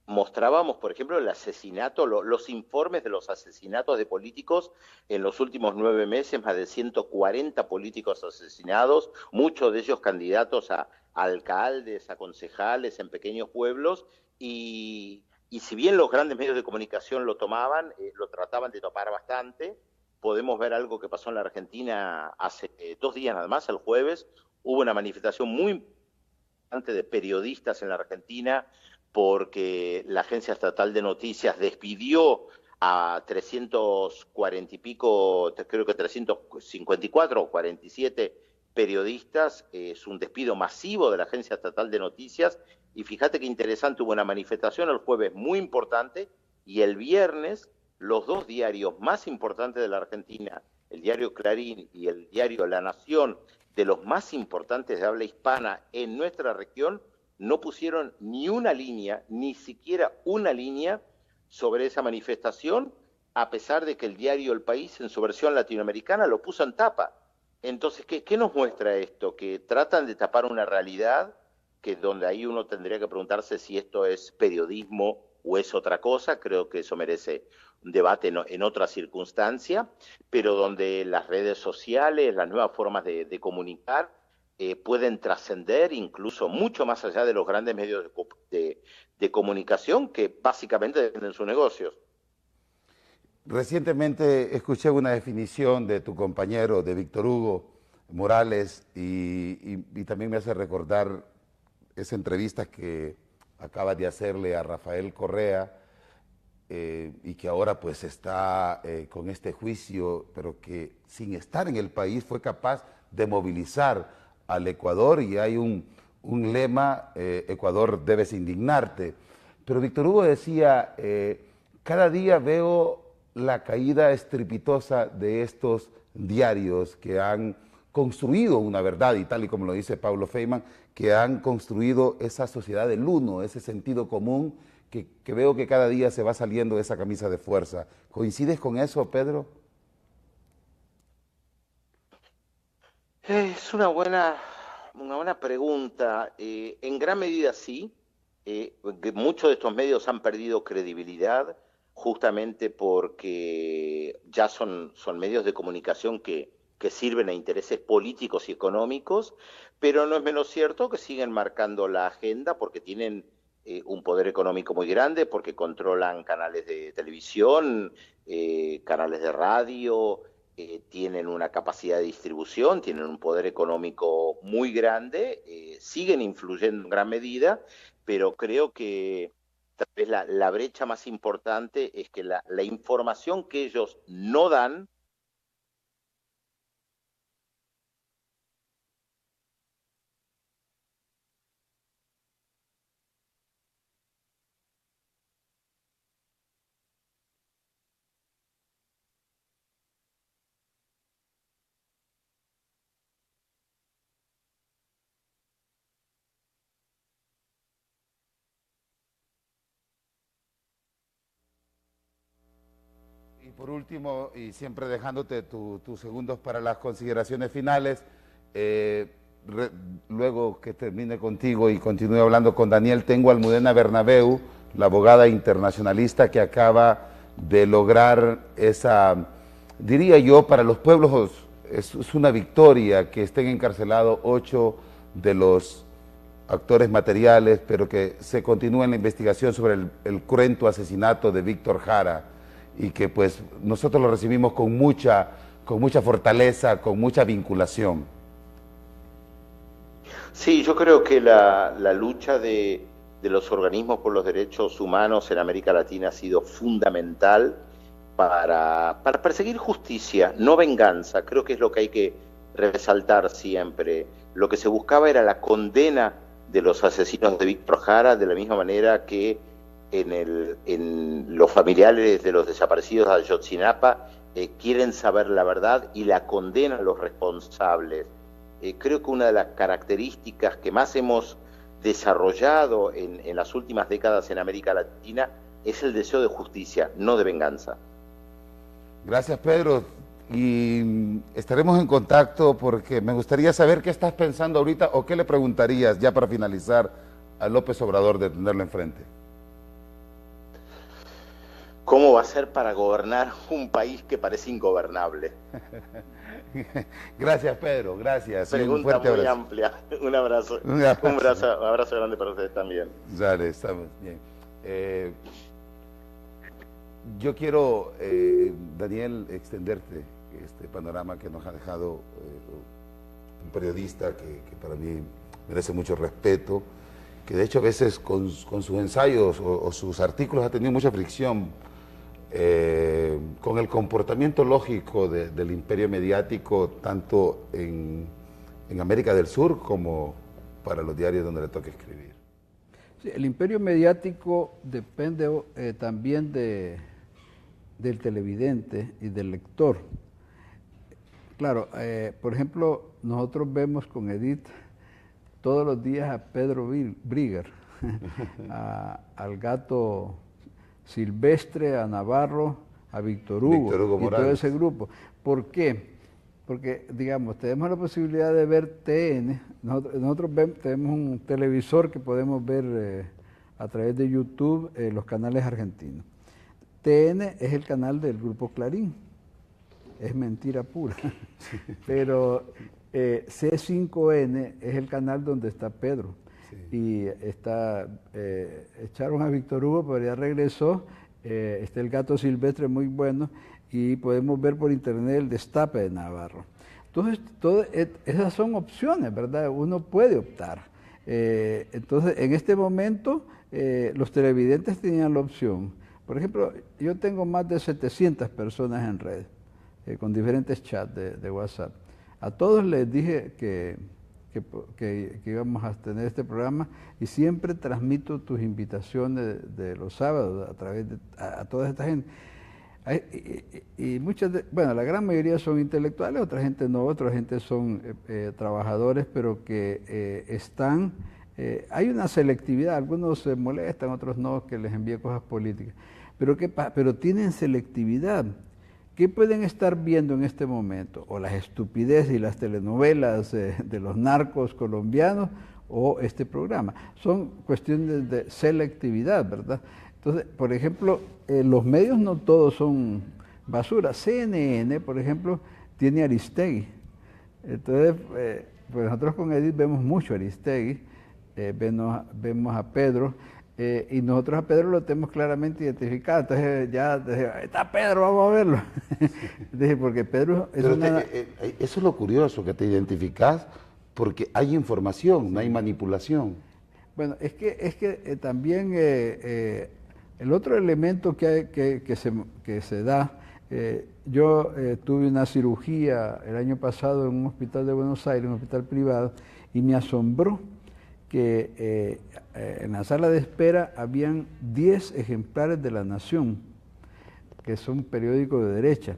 Speaker 5: mostrábamos, por ejemplo, el asesinato, los informes de los asesinatos de políticos en los últimos 9 meses, más de 140 políticos asesinados, muchos de ellos candidatos a alcaldes, a concejales en pequeños pueblos, y si bien los grandes medios de comunicación lo tomaban, lo trataban de tapar bastante. Podemos ver algo que pasó en la Argentina hace 2 días nada más, el jueves, hubo una manifestación muy importante de periodistas en la Argentina porque la Agencia Estatal de Noticias despidió a 340 y pico, creo que 354 o 47 periodistas. Es un despido masivo de la Agencia Estatal de Noticias, y fíjate qué interesante, hubo una manifestación el jueves muy importante, y el viernes los 2 diarios más importantes de la Argentina, el diario Clarín y el diario La Nación, de los más importantes de habla hispana en nuestra región, no pusieron ni una línea, ni siquiera una línea sobre esa manifestación, a pesar de que el diario El País, en su versión latinoamericana, lo puso en tapa. Entonces, ¿qué nos muestra esto? Que tratan de tapar una realidad, que donde ahí uno tendría que preguntarse si esto es periodismo o es otra cosa. Creo que eso merece un debate en otra circunstancia, pero donde las redes sociales, las nuevas formas de comunicar, pueden trascender incluso mucho más allá de los grandes medios de comunicación, que básicamente tienen sus negocios.
Speaker 1: Recientemente escuché una definición de tu compañero, de Víctor Hugo Morales, y también me hace recordar esa entrevista que acaba de hacerle a Rafael Correa, y que ahora pues está con este juicio, pero que sin estar en el país fue capaz de movilizar al Ecuador, y hay un lema, Ecuador debes indignarte. Pero Víctor Hugo decía, cada día veo la caída estrepitosa de estos diarios que han construido una verdad, y tal y como lo dice Paulo Feynman, que han construido esa sociedad del uno, ese sentido común, que veo que cada día se va saliendo de esa camisa de fuerza. ¿Coincides con eso, Pedro?
Speaker 5: Es una buena pregunta. En gran medida sí. Que muchos de estos medios han perdido credibilidad justamente porque ya son medios de comunicación que sirven a intereses políticos y económicos, pero no es menos cierto que siguen marcando la agenda porque tienen un poder económico muy grande, porque controlan canales de televisión, canales de radio, tienen una capacidad de distribución, tienen un poder económico muy grande, siguen influyendo en gran medida, pero creo que tal vez la brecha más importante es que la información que ellos no dan.
Speaker 1: Y por último, y siempre dejándote tus segundos para las consideraciones finales, luego que termine contigo y continúe hablando con Daniel, tengo a Almudena Bernabeu, la abogada internacionalista que acaba de lograr esa, diría yo, para los pueblos es una victoria que estén encarcelados 8 de los actores materiales, pero que se continúe en la investigación sobre el cruento asesinato de Víctor Jara, y que pues nosotros lo recibimos con mucha fortaleza, con mucha vinculación.
Speaker 5: Sí, yo creo que la lucha de los organismos por los derechos humanos en América Latina ha sido fundamental para perseguir justicia, no venganza. Creo que es lo que hay que resaltar siempre. Lo que se buscaba era la condena de los asesinos de Víctor Jara, de la misma manera que en los familiares de los desaparecidos de Ayotzinapa quieren saber la verdad y la condena a los responsables. Creo que una de las características que más hemos desarrollado en las últimas décadas en América Latina es el deseo de justicia, no de venganza.
Speaker 1: Gracias, Pedro, y estaremos en contacto porque me gustaría saber qué estás pensando ahorita o qué le preguntarías ya para finalizar a López Obrador de tenerlo enfrente.
Speaker 5: ¿Cómo va a ser para gobernar un país que parece ingobernable?
Speaker 1: Gracias, Pedro, gracias.
Speaker 5: Pregunta muy amplia. Un abrazo. Un abrazo grande para ustedes también.
Speaker 1: Dale, estamos bien. Yo quiero, Daniel, extenderte este panorama que nos ha dejado un periodista que para mí merece mucho respeto, que de hecho a veces con sus ensayos o sus artículos ha tenido mucha fricción con el comportamiento lógico del imperio mediático, tanto en América del Sur como para los diarios donde le toca escribir.
Speaker 4: Sí, el imperio mediático depende también del televidente y del lector. Claro, por ejemplo, nosotros vemos con Edith todos los días a Pedro Brigger, al gato Silvestre, a Navarro, a Víctor Hugo y todo ese grupo. ¿Por qué? Porque, digamos, tenemos la posibilidad de ver TN, nosotros tenemos un televisor que podemos ver a través de YouTube los canales argentinos. TN es el canal del Grupo Clarín, es mentira pura, pero C5N es el canal donde está Pedro. Sí. Y echaron a Víctor Hugo, pero ya regresó, está el gato Silvestre muy bueno, y podemos ver por internet el Destape de Navarro. Entonces, esas son opciones, ¿verdad? Uno puede optar. Entonces, en este momento, los televidentes tenían la opción. Por ejemplo, yo tengo más de 700 personas en red, con diferentes chats de WhatsApp. A todos les dije que íbamos a tener este programa y siempre transmito tus invitaciones de los sábados a través de a toda esta gente. Y muchas, bueno, la gran mayoría son intelectuales, otra gente no, otra gente son trabajadores, pero que están, hay una selectividad, algunos se molestan, otros no, que les envíe cosas políticas, pero tienen selectividad. ¿Qué pueden estar viendo en este momento? O las estupideces y las telenovelas de los narcos colombianos o este programa. Son cuestiones de selectividad, ¿verdad? Entonces, por ejemplo, los medios no todos son basura. CNN, por ejemplo, tiene Aristegui. Entonces, pues nosotros con Edith vemos mucho Aristegui, vemos a Pedro, y nosotros a Pedro lo tenemos claramente identificado. Entonces ya dije, ahí está Pedro, vamos a verlo. Dije, porque Pedro es
Speaker 1: eso es lo curioso, que te identificás porque hay información, no hay manipulación.
Speaker 4: Bueno, es que también el otro elemento que se da, yo tuve una cirugía el año pasado en un hospital de Buenos Aires, un hospital privado, y me asombró que en la sala de espera habían 10 ejemplares de La Nación, que son un periódico de derecha.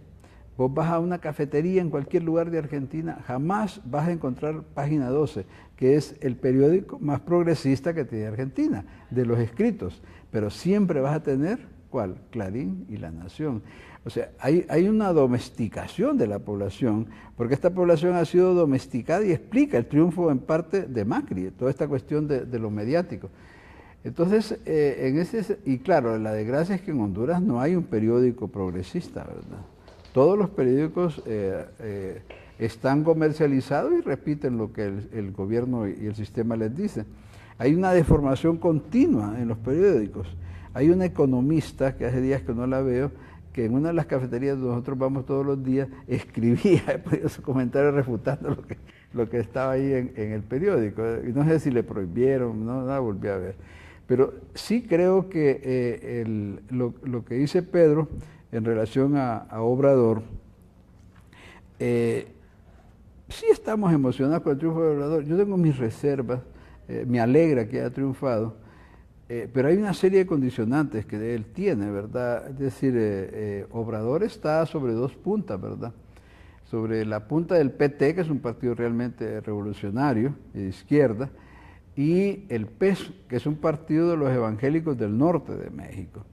Speaker 4: Vos vas a una cafetería en cualquier lugar de Argentina, jamás vas a encontrar Página 12, que es el periódico más progresista que tiene Argentina, de los escritos, pero siempre vas a tener, ¿cuál? Clarín y La Nación. O sea, hay una domesticación de la población, porque esta población ha sido domesticada y explica el triunfo en parte de Macri, toda esta cuestión de lo mediático. Entonces, y claro, la desgracia es que en Honduras no hay un periódico progresista, ¿verdad? Todos los periódicos están comercializados y repiten lo que el gobierno y el sistema les dice. Hay una deformación continua en los periódicos. Hay una economista, que hace días que no la veo, que en una de las cafeterías donde nosotros vamos todos los días, escribía su comentario refutando lo que estaba ahí en el periódico. Y no sé si le prohibieron, no la volví a ver. Pero sí creo que lo que dice Pedro en relación a Obrador, sí estamos emocionados con el triunfo de Obrador. Yo tengo mis reservas, me alegra que haya triunfado, pero hay una serie de condicionantes que él tiene, ¿verdad? Es decir, Obrador está sobre dos puntas, ¿verdad? Sobre la punta del PT, que es un partido realmente revolucionario y de izquierda, y el PES, que es un partido de los evangélicos del norte de México.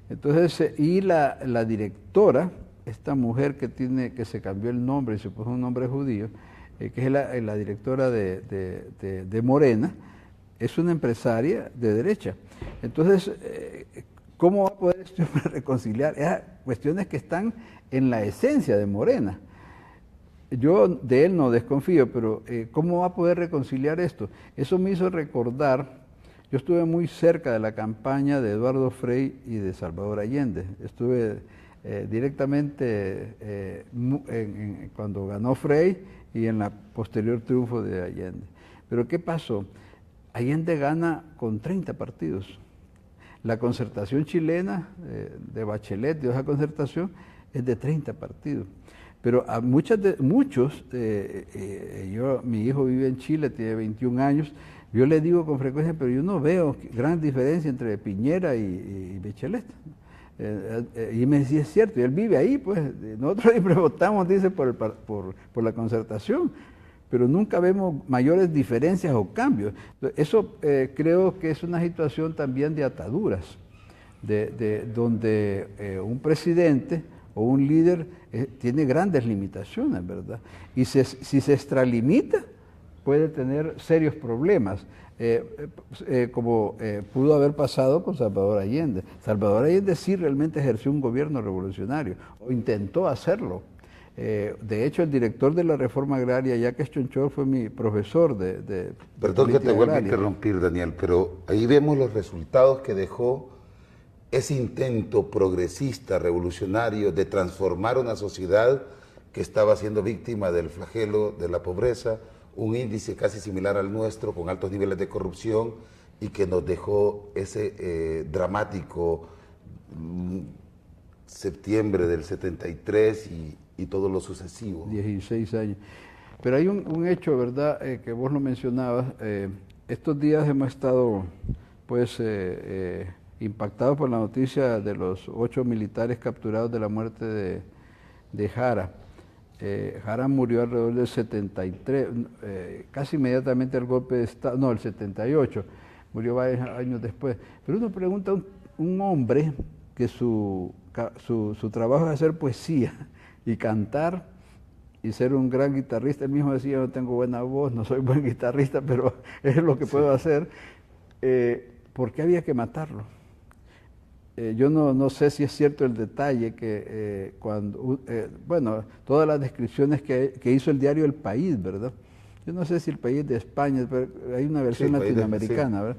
Speaker 4: Entonces, y la directora, esta mujer que se cambió el nombre y se puso un nombre judío, que es la directora de Morena, es una empresaria de derecha. Entonces, ¿cómo va a poder este hombre reconciliar? Esas cuestiones que están en la esencia de Morena. Yo de él no desconfío, pero ¿cómo va a poder reconciliar esto? Eso me hizo recordar, yo estuve muy cerca de la campaña de Eduardo Frei y de Salvador Allende. Estuve directamente cuando ganó Frei y en la posterior triunfo de Allende. Pero ¿qué pasó? Allende gana con 30 partidos. La concertación chilena de Bachelet, de esa concertación, es de 30 partidos. Pero a mi hijo vive en Chile, tiene 21 años, yo le digo con frecuencia, pero yo no veo gran diferencia entre Piñera y Bachelet. Y me decía, es cierto, y él vive ahí, pues nosotros siempre votamos, dice, por la concertación, pero nunca vemos mayores diferencias o cambios. Eso creo que es una situación también de ataduras, donde un presidente o un líder tiene grandes limitaciones, ¿verdad? Y si se extralimita, puede tener serios problemas, como pudo haber pasado con Salvador Allende. Salvador Allende sí realmente ejerció un gobierno revolucionario, o intentó hacerlo. De hecho, el director de la reforma agraria, Jacques Chonchor, fue mi profesor de
Speaker 1: Perdón que te vuelva a interrumpir, Daniel, pero ahí vemos los resultados que dejó ese intento progresista, revolucionario, de transformar una sociedad que estaba siendo víctima del flagelo de la pobreza, un índice casi similar al nuestro, con altos niveles de corrupción, y que nos dejó ese dramático septiembre del 73 y todo lo sucesivo.
Speaker 4: 16 años. Pero hay un hecho, ¿verdad?, que vos lo mencionabas. Estos días hemos estado, pues, impactados por la noticia de los 8 militares capturados de la muerte de Jara. Jara murió alrededor del 73, casi inmediatamente al golpe de Estado, no, el 78, murió varios años después. Pero uno pregunta a un hombre que su trabajo es hacer poesía y cantar y ser un gran guitarrista. Él mismo decía, no tengo buena voz, no soy buen guitarrista, pero es lo que puedo hacer. ¿Por qué había que matarlo? Yo no sé si es cierto el detalle que bueno, todas las descripciones que hizo el diario El País, ¿verdad? Yo no sé si El País es de España, pero hay una versión latinoamericana, sí, ¿verdad?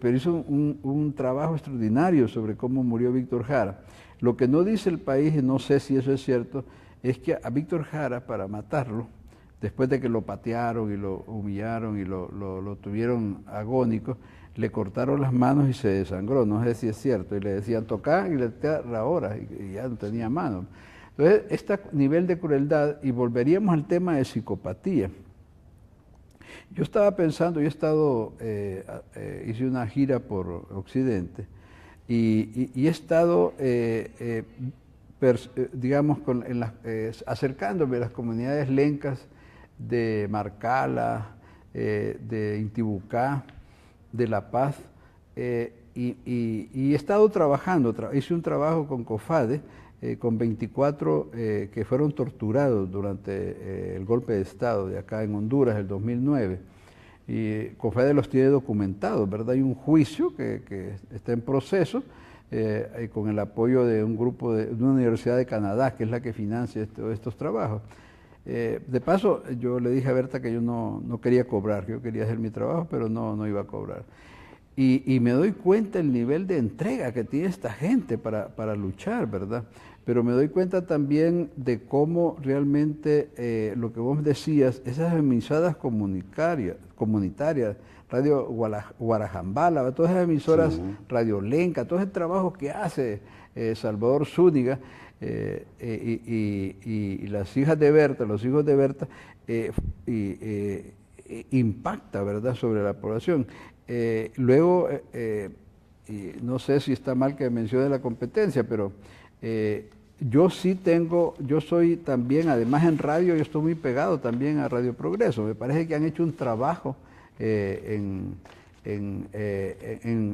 Speaker 4: Pero hizo un trabajo extraordinario sobre cómo murió Víctor Jara. Lo que no dice El País, y no sé si eso es cierto, es que a Víctor Jara, para matarlo, después de que lo patearon y lo humillaron y lo tuvieron agónico, le cortaron las manos y se desangró, no sé si es cierto, y le decían tocar y le decían ahora, y ya no tenía manos. Entonces, este nivel de crueldad, y volveríamos al tema de psicopatía. Yo estaba pensando, yo he estado, hice una gira por Occidente, y he estado, digamos, acercándome a las comunidades lencas de Marcala, de Intibucá, de La Paz, y he estado trabajando, hice un trabajo con COFADE, con 24 que fueron torturados durante el golpe de Estado de acá en Honduras, el 2009. Y COFEDE los tiene documentados, ¿verdad? Hay un juicio que está en proceso con el apoyo de un grupo de una universidad de Canadá, que es la que financia estos trabajos. De paso, yo le dije a Berta que yo no quería cobrar, que yo quería hacer mi trabajo, pero no iba a cobrar. Y me doy cuenta el nivel de entrega que tiene esta gente para luchar, ¿verdad? Pero me doy cuenta también de cómo realmente lo que vos decías, esas emisoras comunitarias, Radio Guarajambala, todas esas emisoras, sí. Radio Lenca, todo ese trabajo que hace Salvador Zúñiga y las hijas de Berta, los hijos de Berta, impacta, ¿verdad?, sobre la población. Luego, no sé si está mal que mencione la competencia, pero yo soy también, además en radio, yo estoy muy pegado también a Radio Progreso. Me parece que han hecho un trabajo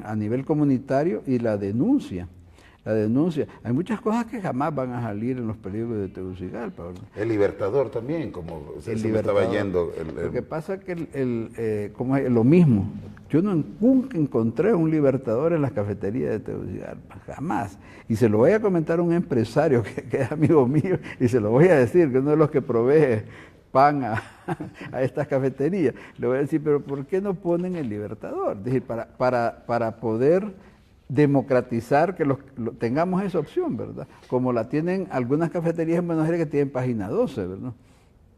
Speaker 4: a nivel comunitario y la denuncia. Hay muchas cosas que jamás van a salir en los periódicos de Tegucigalpa, ¿verdad?
Speaker 1: El Libertador también, como se me estaba yendo.
Speaker 4: Lo que pasa es que como es lo mismo, yo nunca encontré un Libertador en las cafeterías de Tegucigalpa, jamás. Y se lo voy a comentar a un empresario que es amigo mío, y se lo voy a decir, que uno de los que provee pan a estas cafeterías. Le voy a decir, pero ¿por qué no ponen el Libertador? Es decir, para poder democratizar que tengamos esa opción, ¿verdad? Como la tienen algunas cafeterías en Buenos Aires que tienen página 12, ¿verdad?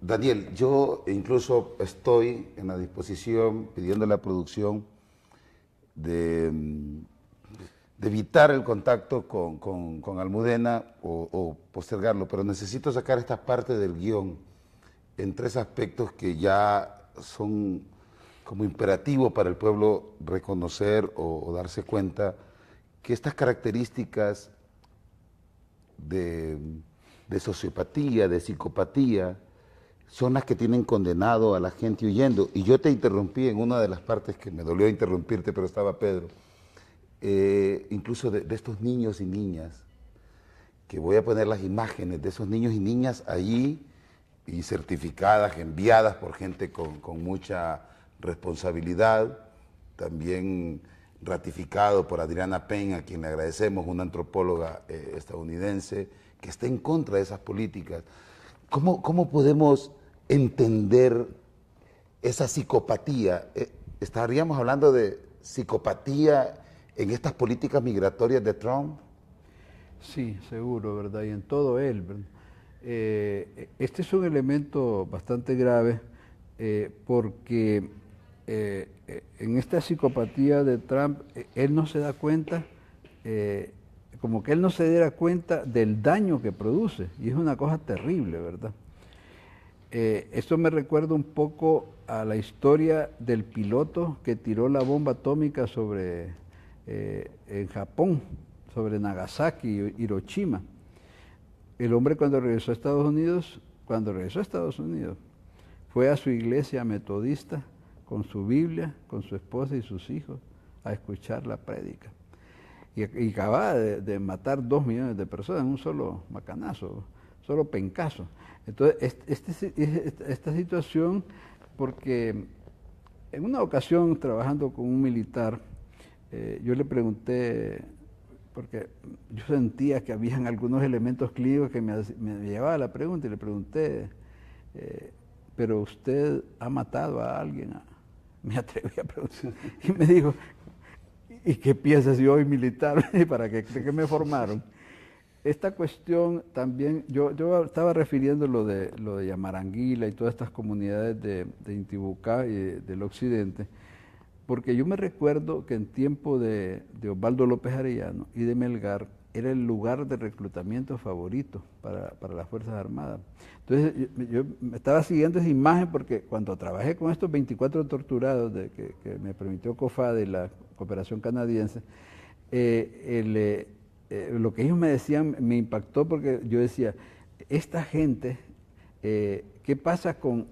Speaker 1: Daniel, yo incluso estoy en la disposición, pidiendo a la producción, de evitar el contacto con Almudena o postergarlo, pero necesito sacar esta parte del guión en 3 aspectos que ya son como imperativos para el pueblo reconocer o darse cuenta que estas características de sociopatía, de psicopatía, son las que tienen condenado a la gente huyendo. Y yo te interrumpí en una de las partes que me dolió interrumpirte, pero estaba Pedro, incluso de estos niños y niñas, que voy a poner las imágenes de esos niños y niñas allí, y certificadas, enviadas por gente con mucha responsabilidad, también ratificado por Adriana Payne, a quien le agradecemos, una antropóloga estadounidense, que está en contra de esas políticas. ¿Cómo podemos entender esa psicopatía? ¿Estaríamos hablando de psicopatía en estas políticas migratorias de Trump?
Speaker 4: Sí, seguro, ¿verdad? Y en todo él, ¿verdad? Este es un elemento bastante grave porque en esta psicopatía de Trump, él no se da cuenta, como que él no se diera cuenta del daño que produce, y es una cosa terrible, ¿verdad? Esto me recuerda un poco a la historia del piloto que tiró la bomba atómica en Japón, sobre Nagasaki y Hiroshima. El hombre cuando regresó a Estados Unidos, fue a su iglesia metodista con su Biblia, con su esposa y sus hijos, a escuchar la prédica. Y acababa de matar 2 millones de personas en un solo macanazo, solo pencazo. Entonces, esta situación, porque en una ocasión trabajando con un militar, yo le pregunté, porque yo sentía que habían algunos elementos clínicos que me llevaba a la pregunta, y le pregunté, ¿pero usted ha matado a alguien? Me atreví a preguntar. Y me dijo, ¿y qué piensas yo soy militar? ¿Para qué me formaron? Esta cuestión también, yo estaba refiriendo lo de Yamaranguila y todas estas comunidades de Intibucá y del occidente, porque yo me recuerdo que en tiempo de Osvaldo López Arellano y de Melgar era el lugar de reclutamiento favorito para las Fuerzas Armadas. Entonces yo me estaba siguiendo esa imagen porque cuando trabajé con estos 24 torturados que me permitió COFADE y la cooperación canadiense, lo que ellos me decían me impactó porque yo decía, esta gente, ¿qué pasa con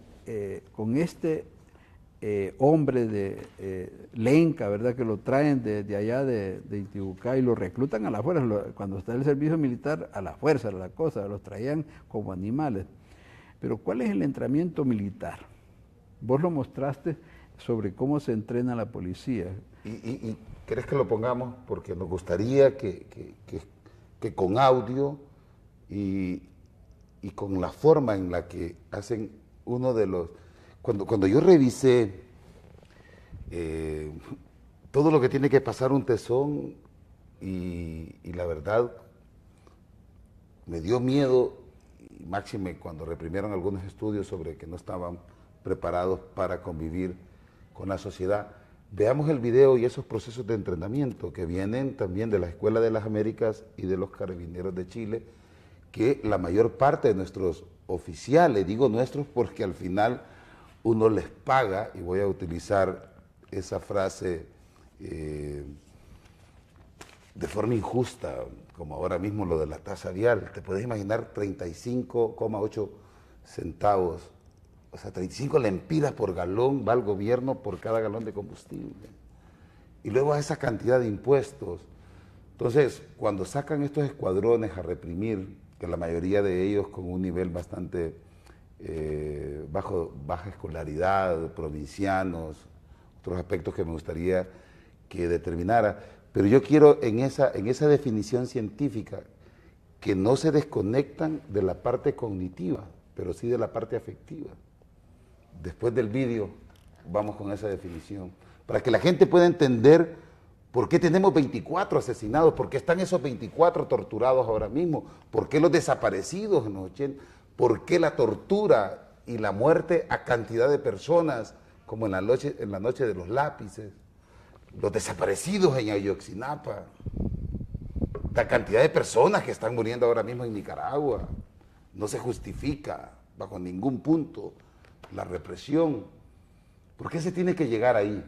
Speaker 4: hombres de Lenca, ¿verdad? Que lo traen de allá de Intibucá y lo reclutan a la fuerza. Cuando está el servicio militar, a la fuerza, la cosa, los traían como animales. Pero ¿cuál es el entrenamiento militar? Vos lo mostraste sobre cómo se entrena la policía.
Speaker 1: ¿Y querés que lo pongamos? Porque nos gustaría que con audio y con la forma en la que hacen uno de los... Cuando yo revisé todo lo que tiene que pasar un tesón y la verdad me dio miedo, y máxime cuando reprimieron algunos estudios sobre que no estaban preparados para convivir con la sociedad. Veamos el video y esos procesos de entrenamiento que vienen también de la Escuela de las Américas y de los Carabineros de Chile, que la mayor parte de nuestros oficiales, digo nuestros porque al final uno les paga, y voy a utilizar esa frase de forma injusta, como ahora mismo lo de la tasa vial. Te puedes imaginar 35,8 centavos, o sea, 35 lempiras por galón va al gobierno por cada galón de combustible. Y luego a esa cantidad de impuestos. Entonces, cuando sacan estos escuadrones a reprimir, que la mayoría de ellos con un nivel bastante baja escolaridad, provincianos, otros aspectos que me gustaría que determinara, pero yo quiero en esa definición científica que no se desconectan de la parte cognitiva, pero sí de la parte afectiva. Después del vídeo vamos con esa definición, para que la gente pueda entender por qué tenemos 24 asesinados, por qué están esos 24 torturados ahora mismo, por qué los desaparecidos en los 80, por qué la tortura y la muerte a cantidad de personas, como en la noche de los lápices, los desaparecidos en Ayotzinapa, la cantidad de personas que están muriendo ahora mismo en Nicaragua. No se justifica bajo ningún punto la represión. ¿Por qué se tiene que llegar ahí?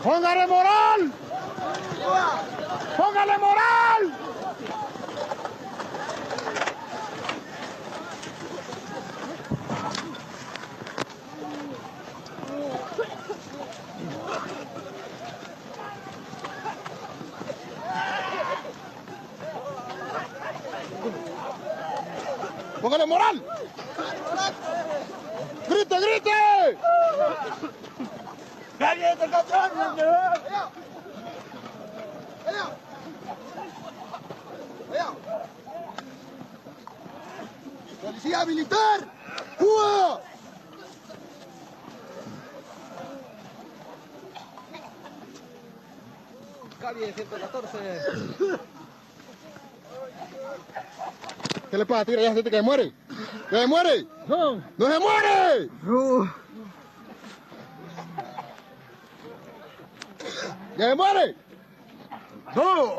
Speaker 6: ¡Póngale moral! ¡Póngale moral! ¡Póngale moral! ¡Grite, grite! ¡Nadie te controla! ¡Policía militar! ¡Cuba!
Speaker 7: Calle 114.
Speaker 6: ¿Qué le pasa? Tira, ya gente que se muere. ¿Que se muere?
Speaker 7: No.
Speaker 6: ¡No se muere! ¿Que se muere? ¡No!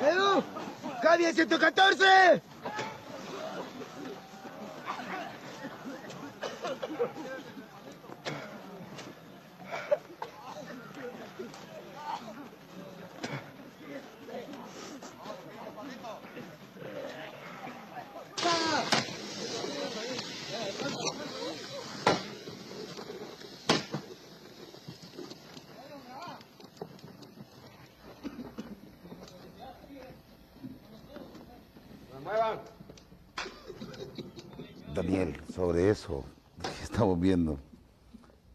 Speaker 6: ¡Edu! ¡Calle 114!
Speaker 1: Daniel, sobre eso que estamos viendo,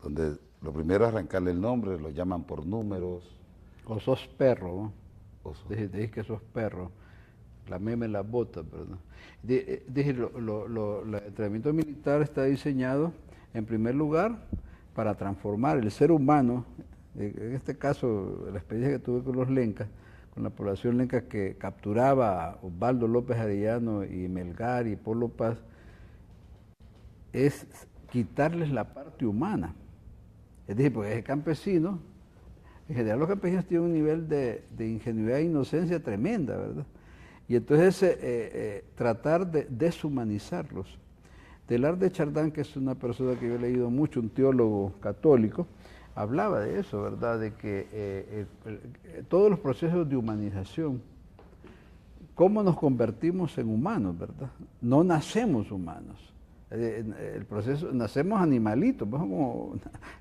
Speaker 1: donde lo primero es arrancarle el nombre, lo llaman por números.
Speaker 4: O sos perro, ¿no?
Speaker 1: O sos-
Speaker 4: Dije que sos perro. Lameme las botas, perdón. Dije, el entrenamiento militar está diseñado, en primer lugar, para transformar el ser humano En este caso, la experiencia que tuve con los lencas, con la población lenca que capturaba a Osvaldo López Arellano y Melgar y Polo Paz, es quitarles la parte humana. Es decir, porque el campesino, en general los campesinos tienen un nivel de ingenuidad e inocencia tremenda, ¿verdad? Y entonces tratar de deshumanizarlos. Teilhard de Chardin, que es una persona que yo he leído mucho, un teólogo católico, hablaba de eso, ¿verdad? De que todos los procesos de humanización, cómo nos convertimos en humanos, ¿verdad? No nacemos humanos. El proceso, nacemos animalitos, pues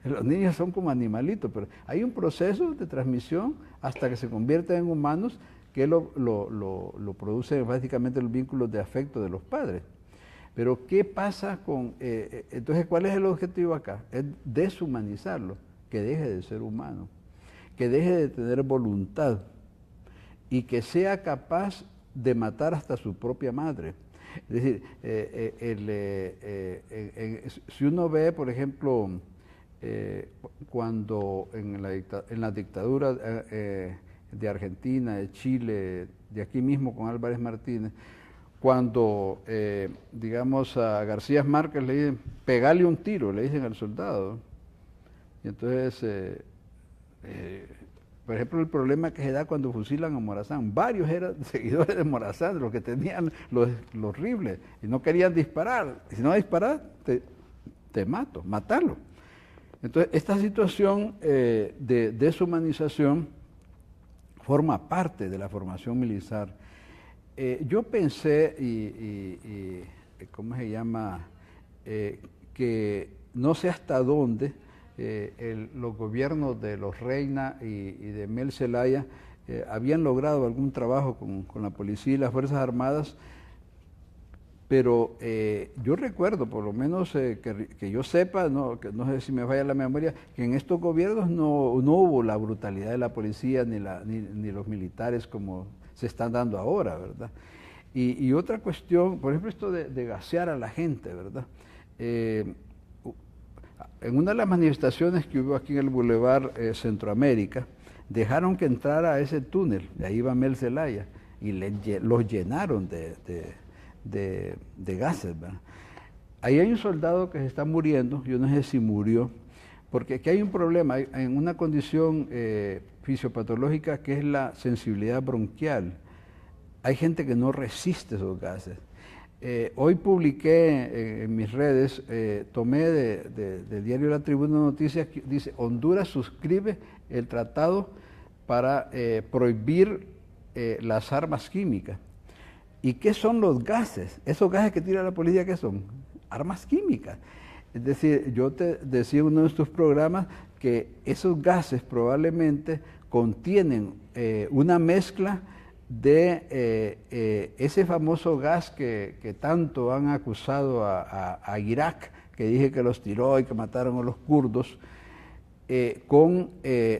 Speaker 4: los niños son como animalitos, pero hay un proceso de transmisión hasta que se convierten en humanos que lo producen básicamente los vínculos de afecto de los padres. Pero ¿qué pasa con...? Entonces, ¿cuál es el objetivo acá? Es deshumanizarlo, que deje de ser humano, que deje de tener voluntad y que sea capaz de matar hasta su propia madre. Es decir, si uno ve, por ejemplo, cuando en la dictadura de Argentina, de Chile, de aquí mismo con Álvarez Martínez, cuando, digamos, a García Márquez le dicen, pegale un tiro, le dicen al soldado. Y entonces, por ejemplo, el problema que se da cuando fusilan a Morazán, varios eran seguidores de Morazán, los que tenían lo horrible, y no querían disparar. Y si no disparas, te mato, matarlo. Entonces, esta situación de deshumanización forma parte de la formación militar. Yo pensé, ¿cómo se llama? Que no sé hasta dónde los gobiernos de los Reina y de Mel Zelaya habían logrado algún trabajo con la policía y las Fuerzas Armadas, pero yo recuerdo, por lo menos que yo sepa, que no sé si me falla la memoria, que en estos gobiernos no hubo la brutalidad de la policía ni los militares como se están dando ahora, ¿verdad? Y otra cuestión, por ejemplo, esto de gasear a la gente, ¿verdad? En una de las manifestaciones que hubo aquí en el Boulevard Centroamérica, dejaron que entrara a ese túnel, de ahí iba Mel Zelaya, y los llenaron de gases, ¿verdad? Ahí hay un soldado que se está muriendo, yo no sé si murió, porque aquí hay un problema, hay en una condición fisiopatológica que es la sensibilidad bronquial. Hay gente que no resiste esos gases. Hoy publiqué en mis redes, tomé del diario La Tribuna de Noticias, que dice, Honduras suscribe el tratado para prohibir las armas químicas. ¿Y qué son los gases? Esos gases que tira la policía, ¿qué son? Armas químicas. Es decir, yo te decía en uno de estos programas que esos gases probablemente contienen una mezcla de ese famoso gas que tanto han acusado a Irak, que dije que los tiró y que mataron a los kurdos, con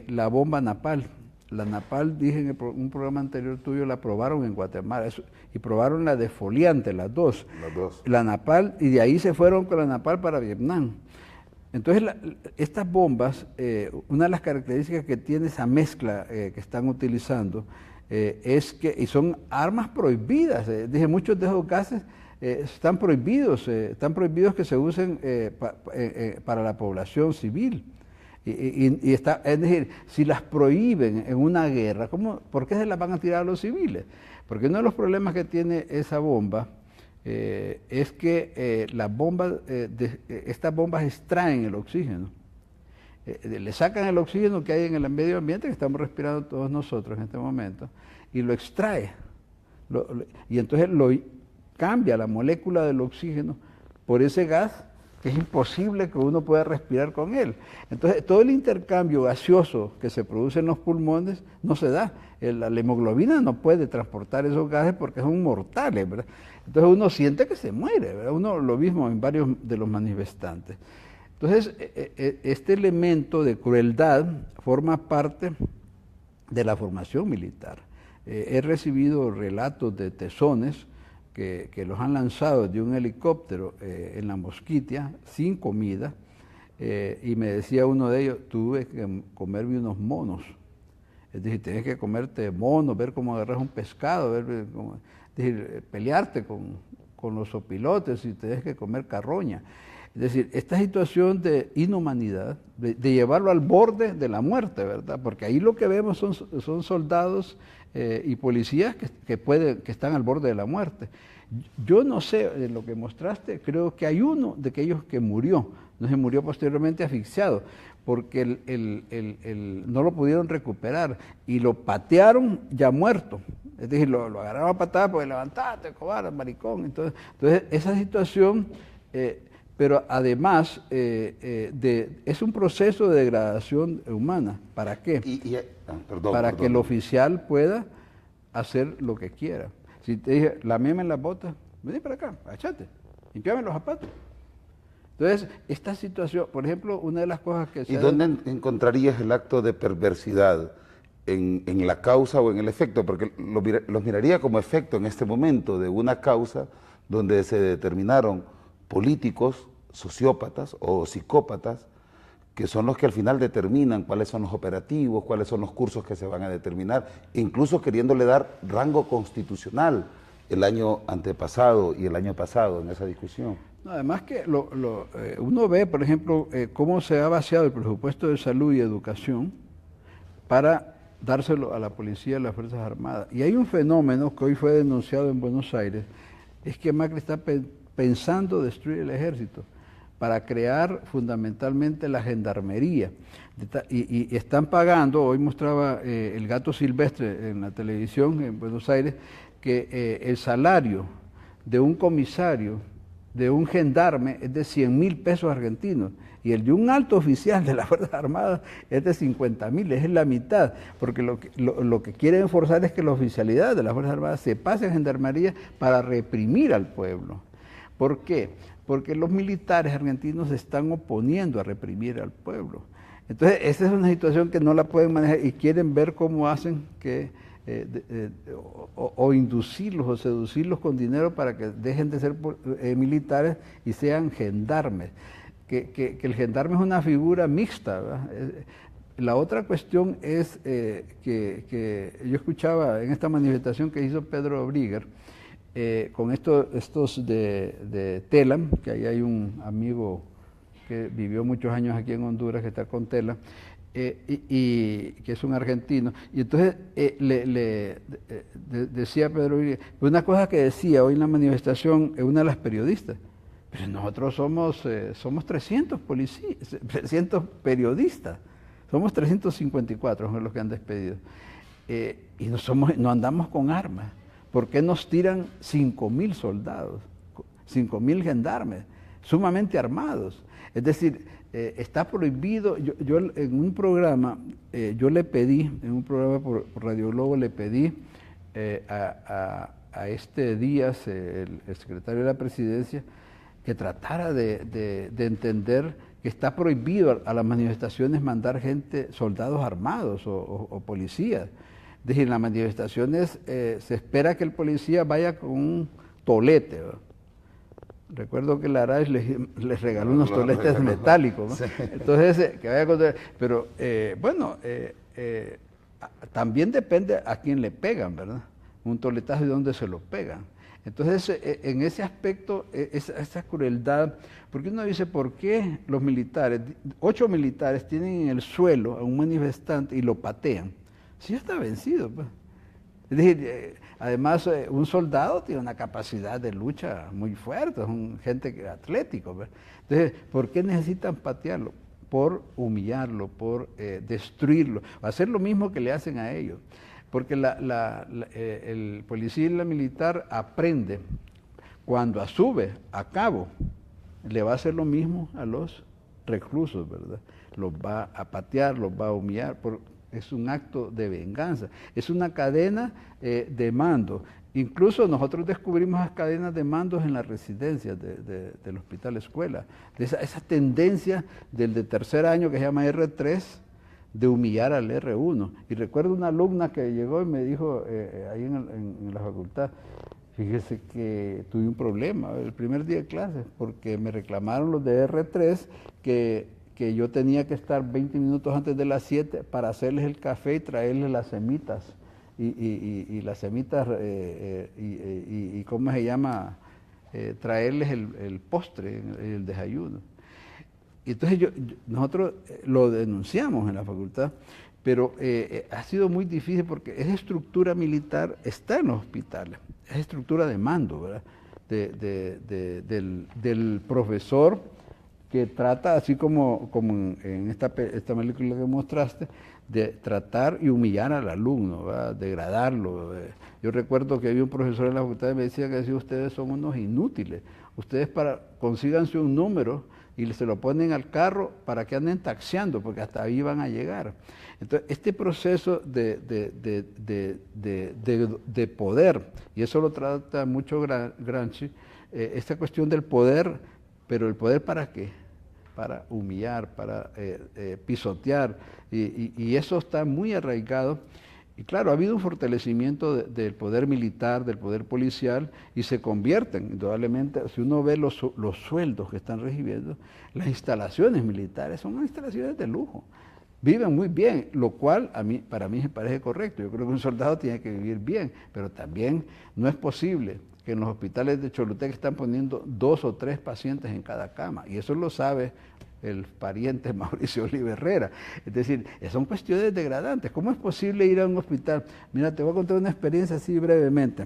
Speaker 4: la bomba napal. La napal, dije en un programa anterior tuyo, la probaron en Guatemala, y probaron la defoliante, las dos. La napal, y de ahí se fueron con la napal para Vietnam. Entonces, estas bombas, una de las características que tiene esa mezcla que están utilizando, es que, y son armas prohibidas, dije, muchos de esos gases están prohibidos que se usen para la población civil. Es decir, si las prohíben en una guerra, ¿por qué se las van a tirar a los civiles? Porque uno de los problemas que tiene esa bomba es que estas bombas extraen el oxígeno. Le sacan el oxígeno que hay en el medio ambiente que estamos respirando todos nosotros en este momento y lo extrae. Y entonces cambia la molécula del oxígeno por ese gas que es imposible que uno pueda respirar con él. Entonces, todo el intercambio gaseoso que se produce en los pulmones no se da. La hemoglobina no puede transportar esos gases porque son mortales, ¿verdad? Entonces uno siente que se muere, ¿verdad? Uno lo mismo en varios de los manifestantes. Entonces, este elemento de crueldad forma parte de la formación militar. He recibido relatos de tesones que los han lanzado de un helicóptero en la Mosquitia, sin comida, y me decía uno de ellos, tuve que comerme unos monos. Es decir, tienes que comerte monos, ver cómo agarras un pescado, ver cómo, es decir, pelearte con los opilotes y tienes que comer carroña. Es decir, esta situación de inhumanidad, de llevarlo al borde de la muerte, ¿verdad? Porque ahí lo que vemos son soldados y policías que están al borde de la muerte. Yo no sé, de lo que mostraste, creo que hay uno de aquellos que murió, no se murió posteriormente asfixiado, porque no lo pudieron recuperar y lo patearon ya muerto. Es decir, lo agarraron a patadas porque levantate, cobarde, maricón. Entonces esa situación, pero además es un proceso de degradación humana. ¿Para qué? Para que el oficial pueda hacer lo que quiera. Si te dije, lameme las botas, vení para acá, achate, limpiame los zapatos. Entonces, esta situación, por ejemplo, una de las cosas que...
Speaker 1: ¿Y dónde encontrarías el acto de perversidad? ¿En la causa o en el efecto? Porque los miraría como efecto en este momento de una causa donde se determinaron políticos, sociópatas o psicópatas, que son los que al final determinan cuáles son los operativos, cuáles son los cursos que se van a determinar, incluso queriéndole dar rango constitucional el año antepasado y el año pasado en esa discusión.
Speaker 4: No, además que uno ve, por ejemplo, cómo se ha vaciado el presupuesto de salud y educación para dárselo a la policía y a las Fuerzas Armadas. Y hay un fenómeno que hoy fue denunciado en Buenos Aires, es que Macri está pensando destruir el ejército para crear fundamentalmente la gendarmería. Y están pagando, hoy mostraba el Gato Silvestre en la televisión en Buenos Aires, que el salario de un comisario, de un gendarme, es de 100.000 pesos argentinos, y el de un alto oficial de las Fuerzas Armadas es de 50.000, es la mitad, porque lo que quieren forzar es que la oficialidad de las Fuerzas Armadas se pase a gendarmería para reprimir al pueblo. ¿Por qué? Porque los militares argentinos se están oponiendo a reprimir al pueblo. Entonces, esa es una situación que no la pueden manejar y quieren ver cómo hacen que, o inducirlos o seducirlos con dinero para que dejen de ser militares y sean gendarmes. Que el gendarme es una figura mixta, ¿verdad? La otra cuestión es que yo escuchaba en esta manifestación que hizo Pedro Brigger, con estos de TELAM, que ahí hay un amigo que vivió muchos años aquí en Honduras, que está con TELAM, y que es un argentino. Y entonces decía Pedro Brigger, una cosa que decía hoy en la manifestación una de las periodistas, pero nosotros somos 300 policías, 300 periodistas, somos 354 son los que han despedido, y no andamos con armas. ¿Por qué nos tiran 5.000 soldados, 5.000 gendarmes, sumamente armados? Es decir, está prohibido. Yo en un programa, yo le pedí, en un programa por Radio Globo, le pedí a Díaz, el secretario de la Presidencia, que tratara de entender que está prohibido a las manifestaciones mandar soldados armados o policías. Es decir, en las manifestaciones se espera que el policía vaya con un tolete, ¿verdad? Recuerdo que Larage les regaló unos toletes metálicos, ¿no? Sí. Entonces, que vaya con... Pero, también depende a quién le pegan, ¿verdad? Un toletazo y dónde se lo pegan. Entonces, en ese aspecto, esa crueldad, porque uno dice, ¿por qué los militares, 8 militares tienen en el suelo a un manifestante y lo patean? Si ya está vencido, pues. Es decir, además, un soldado tiene una capacidad de lucha muy fuerte, es un gente atlético, pues. Entonces, ¿por qué necesitan patearlo? Por humillarlo, por destruirlo, hacer lo mismo que le hacen a ellos. Porque el policía y la militar aprende, cuando sube a cabo, le va a hacer lo mismo a los reclusos, ¿verdad? Los va a patear, los va a humillar, es un acto de venganza, es una cadena de mando. Incluso nosotros descubrimos las cadenas de mandos en las residencias del Hospital Escuela, de esa tendencia del de tercer año que se llama R3, de humillar al R1. Y recuerdo una alumna que llegó y me dijo ahí en la facultad, fíjese que tuve un problema el primer día de clase, porque me reclamaron los de R3 que que yo tenía que estar 20 minutos antes de las 7 para hacerles el café y traerles las semitas. Y las semitas, y ¿cómo se llama? Traerles el postre, el desayuno. Y entonces nosotros lo denunciamos en la facultad, pero ha sido muy difícil porque esa estructura militar está en los hospitales, es estructura de mando, ¿verdad? Del profesor que trata, así como en esta película que mostraste, de tratar y humillar al alumno, ¿verdad? Degradarlo. Yo recuerdo que había un profesor en la facultad de medicina que decía: ustedes son unos inútiles, ustedes consíganse un número y se lo ponen al carro para que anden taxiando, porque hasta ahí van a llegar. Entonces, este proceso de poder, y eso lo trata mucho Gramsci, esta cuestión del poder, pero ¿el poder para qué? Para humillar, para pisotear, y eso está muy arraigado. Y claro, ha habido un fortalecimiento del poder militar, del poder policial, y se convierten, indudablemente, si uno ve los sueldos que están recibiendo, las instalaciones militares son instalaciones de lujo. Viven muy bien, lo cual para mí me parece correcto. Yo creo que un soldado tiene que vivir bien, pero también no es posible que en los hospitales de Choluteca están poniendo 2 o 3 pacientes en cada cama, y eso lo sabe el pariente Mauricio Oliva Herrera. Es decir, son cuestiones degradantes. ¿Cómo es posible ir a un hospital? Mira, te voy a contar una experiencia así brevemente.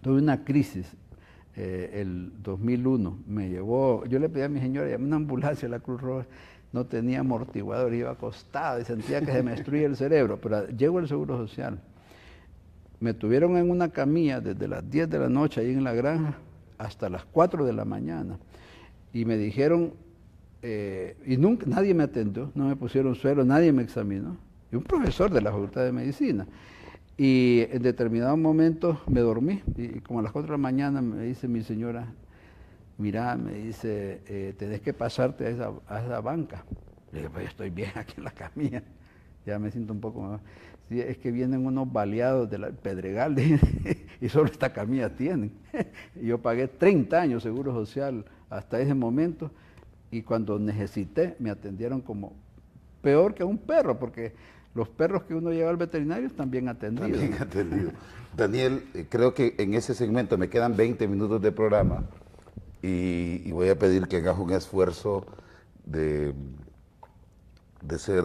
Speaker 4: Tuve una crisis el 2001. Yo le pedí a mi señora, llamé una ambulancia a la Cruz Roja, no tenía amortiguador, iba acostado y sentía que se me destruía el cerebro, pero llegó el Seguro Social. Me tuvieron en una camilla desde las 10 de la noche ahí en la granja hasta las 4 de la mañana. Y me dijeron, y nunca, nadie me atendió, no me pusieron suero, nadie me examinó. Y un profesor de la Facultad de Medicina. Y en determinado momento me dormí, y como a las 4 de la mañana me dice mi señora: mira, me dice, tenés que pasarte a esa banca. Le digo: pues estoy bien aquí en la camilla, ya me siento un poco mejor. Sí, es que vienen unos baleados del Pedregal y solo esta camilla tienen. Y yo pagué 30 años Seguro Social hasta ese momento, y cuando necesité me atendieron como peor que a un perro, porque los perros que uno lleva al veterinario están bien atendidos.
Speaker 1: También atendido. Daniel, creo que en ese segmento me quedan 20 minutos de programa y voy a pedir que hagas un esfuerzo de ser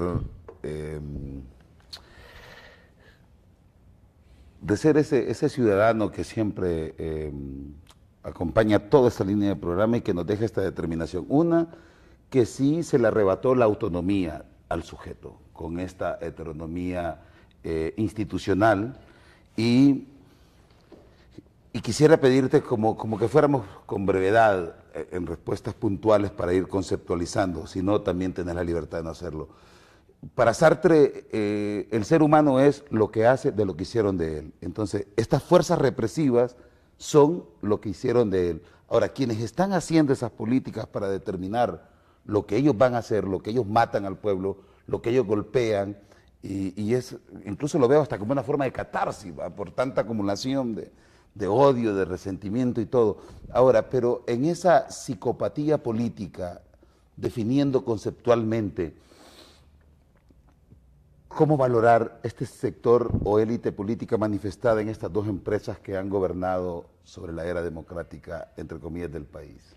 Speaker 1: ese ciudadano que siempre acompaña toda esta línea de programa y que nos deja esta determinación. Una, que sí se le arrebató la autonomía al sujeto con esta heteronomía institucional, y quisiera pedirte como que fuéramos con brevedad en respuestas puntuales para ir conceptualizando, si no también tenés la libertad de no hacerlo. Para Sartre, el ser humano es lo que hace de lo que hicieron de él. Entonces, estas fuerzas represivas son lo que hicieron de él. Ahora, quienes están haciendo esas políticas para determinar lo que ellos van a hacer, lo que ellos matan al pueblo, lo que ellos golpean, y incluso lo veo hasta como una forma de catarsis, ¿va? Por tanta acumulación de odio, de resentimiento y todo. Ahora, pero en esa psicopatía política, definiendo conceptualmente, ¿cómo valorar este sector o élite política manifestada en estas dos empresas que han gobernado sobre la era democrática, entre comillas, del país?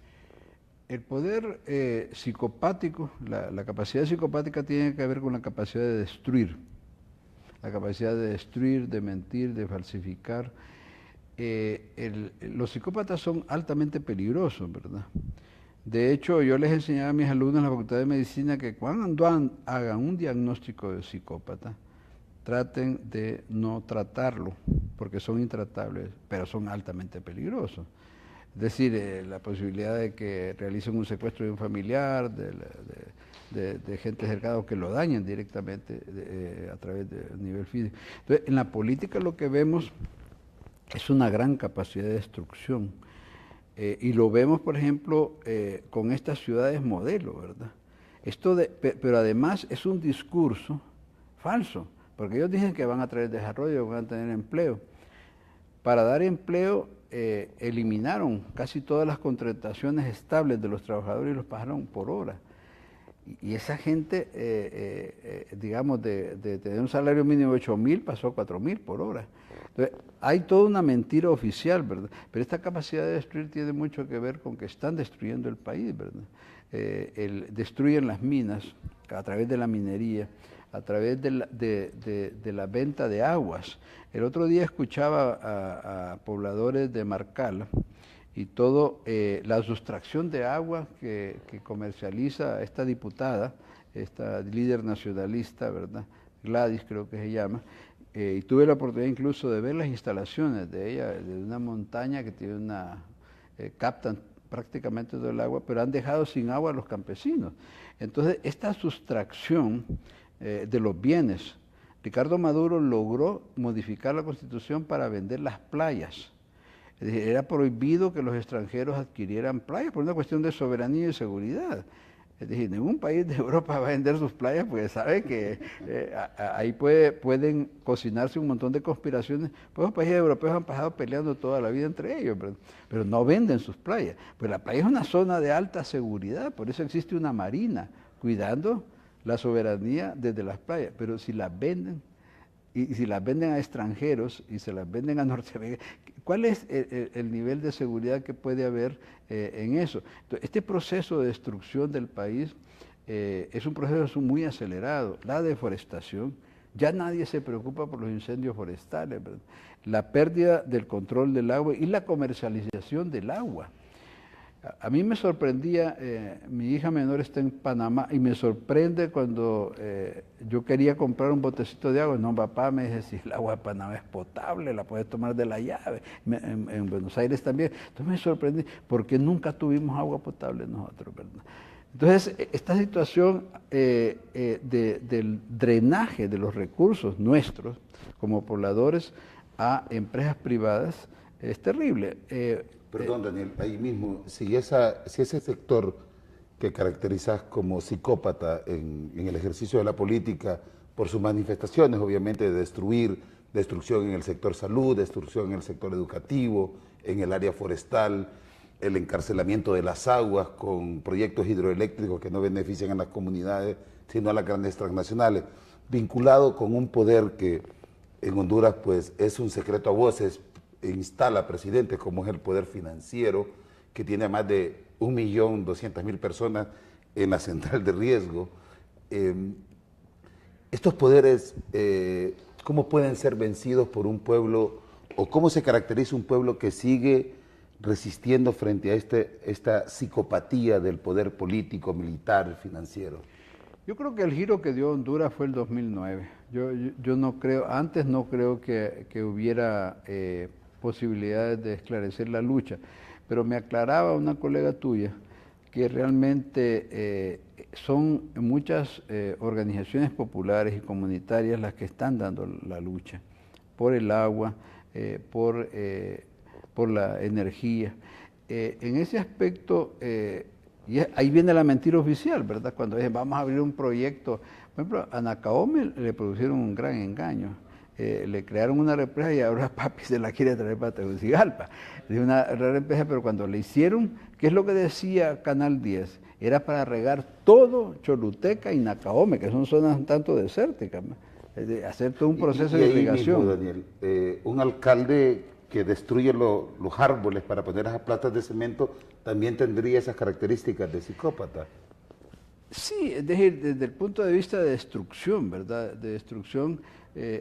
Speaker 4: El poder psicopático, la capacidad psicopática tiene que ver con la capacidad de destruir. La capacidad de destruir, de mentir, de falsificar. Los psicópatas son altamente peligrosos, ¿verdad? De hecho, yo les enseñaba a mis alumnos en la Facultad de Medicina que cuando hagan un diagnóstico de psicópata, traten de no tratarlo, porque son intratables, pero son altamente peligrosos. Es decir, la posibilidad de que realicen un secuestro de un familiar, de gente cercana, que lo dañen directamente a través del nivel físico. Entonces, en la política lo que vemos es una gran capacidad de destrucción. Y lo vemos, por ejemplo, con estas ciudades modelo, ¿verdad? Pero además es un discurso falso, porque ellos dicen que van a traer desarrollo, van a tener empleo. Para dar empleo, eliminaron casi todas las contrataciones estables de los trabajadores y los pagaron por hora. Y esa gente, digamos, de tener un salario mínimo de 8.000 pasó a 4.000 por hora. Entonces, hay toda una mentira oficial, ¿verdad? Pero esta capacidad de destruir tiene mucho que ver con que están destruyendo el país, ¿verdad? Destruyen las minas a través de la minería, a través de la venta de aguas. El otro día escuchaba a pobladores de Marcala y todo la sustracción de agua que comercializa esta diputada, esta líder nacionalista, ¿verdad? Gladys creo que se llama, y tuve la oportunidad incluso de ver las instalaciones de ella, de una montaña que tiene captan prácticamente todo el agua, pero han dejado sin agua a los campesinos. Entonces, esta sustracción de los bienes, Ricardo Maduro logró modificar la Constitución para vender las playas. Es decir, era prohibido que los extranjeros adquirieran playas por una cuestión de soberanía y seguridad. Es decir, ningún país de Europa va a vender sus playas porque sabe que ahí pueden cocinarse un montón de conspiraciones. Pues los países europeos han pasado peleando toda la vida entre ellos, pero no venden sus playas. Pues la playa es una zona de alta seguridad, por eso existe una marina cuidando la soberanía desde las playas. Pero si las venden, y si las venden a extranjeros y se las venden a norteamericanos, ¿cuál es el nivel de seguridad que puede haber en eso? Entonces, este proceso de destrucción del país es un proceso muy acelerado. La deforestación, ya nadie se preocupa por los incendios forestales, ¿verdad? La pérdida del control del agua y la comercialización del agua. A mí me sorprendía, mi hija menor está en Panamá y me sorprende cuando yo quería comprar un botecito de agua. No, papá me dice, si el agua de Panamá es potable, la puedes tomar de la llave. En Buenos Aires también. Entonces me sorprendí, porque nunca tuvimos agua potable nosotros, ¿verdad? Entonces, esta situación del drenaje de los recursos nuestros como pobladores a empresas privadas es terrible.
Speaker 1: Perdón, Daniel, ahí mismo, si ese sector que caracterizas como psicópata en el ejercicio de la política, por sus manifestaciones, obviamente, de destrucción en el sector salud, destrucción en el sector educativo, en el área forestal, el encarcelamiento de las aguas con proyectos hidroeléctricos que no benefician a las comunidades, sino a las grandes transnacionales, vinculado con un poder que en Honduras pues es un secreto a voces, instala presidentes como es el poder financiero, que tiene más de 1.200.000 personas en la central de riesgo. Estos poderes, ¿cómo pueden ser vencidos por un pueblo, o cómo se caracteriza un pueblo que sigue resistiendo frente a esta psicopatía del poder político, militar, financiero?
Speaker 4: Yo creo que el giro que dio Honduras fue el 2009. Yo no creo, antes no creo que hubiera posibilidades de esclarecer la lucha, pero me aclaraba una colega tuya que realmente son muchas organizaciones populares y comunitarias las que están dando la lucha por el agua, por la energía. En ese aspecto, y ahí viene la mentira oficial, ¿verdad? Cuando dicen vamos a abrir un proyecto, por ejemplo, a Nacaome le produjeron un gran engaño. Le crearon una represa y ahora papi se la quiere traer para Tegucigalpa. Es una represa, pero cuando le hicieron, ¿qué es lo que decía Canal 10? Era para regar todo Choluteca y Nacaome, que son zonas un tanto desérticas, hacer todo un proceso de irrigación.
Speaker 1: Mismo, Daniel, un alcalde que destruye los árboles para poner esas platas de cemento también tendría esas características de psicópata.
Speaker 4: Sí, es decir, desde el punto de vista de destrucción, ¿verdad? De destrucción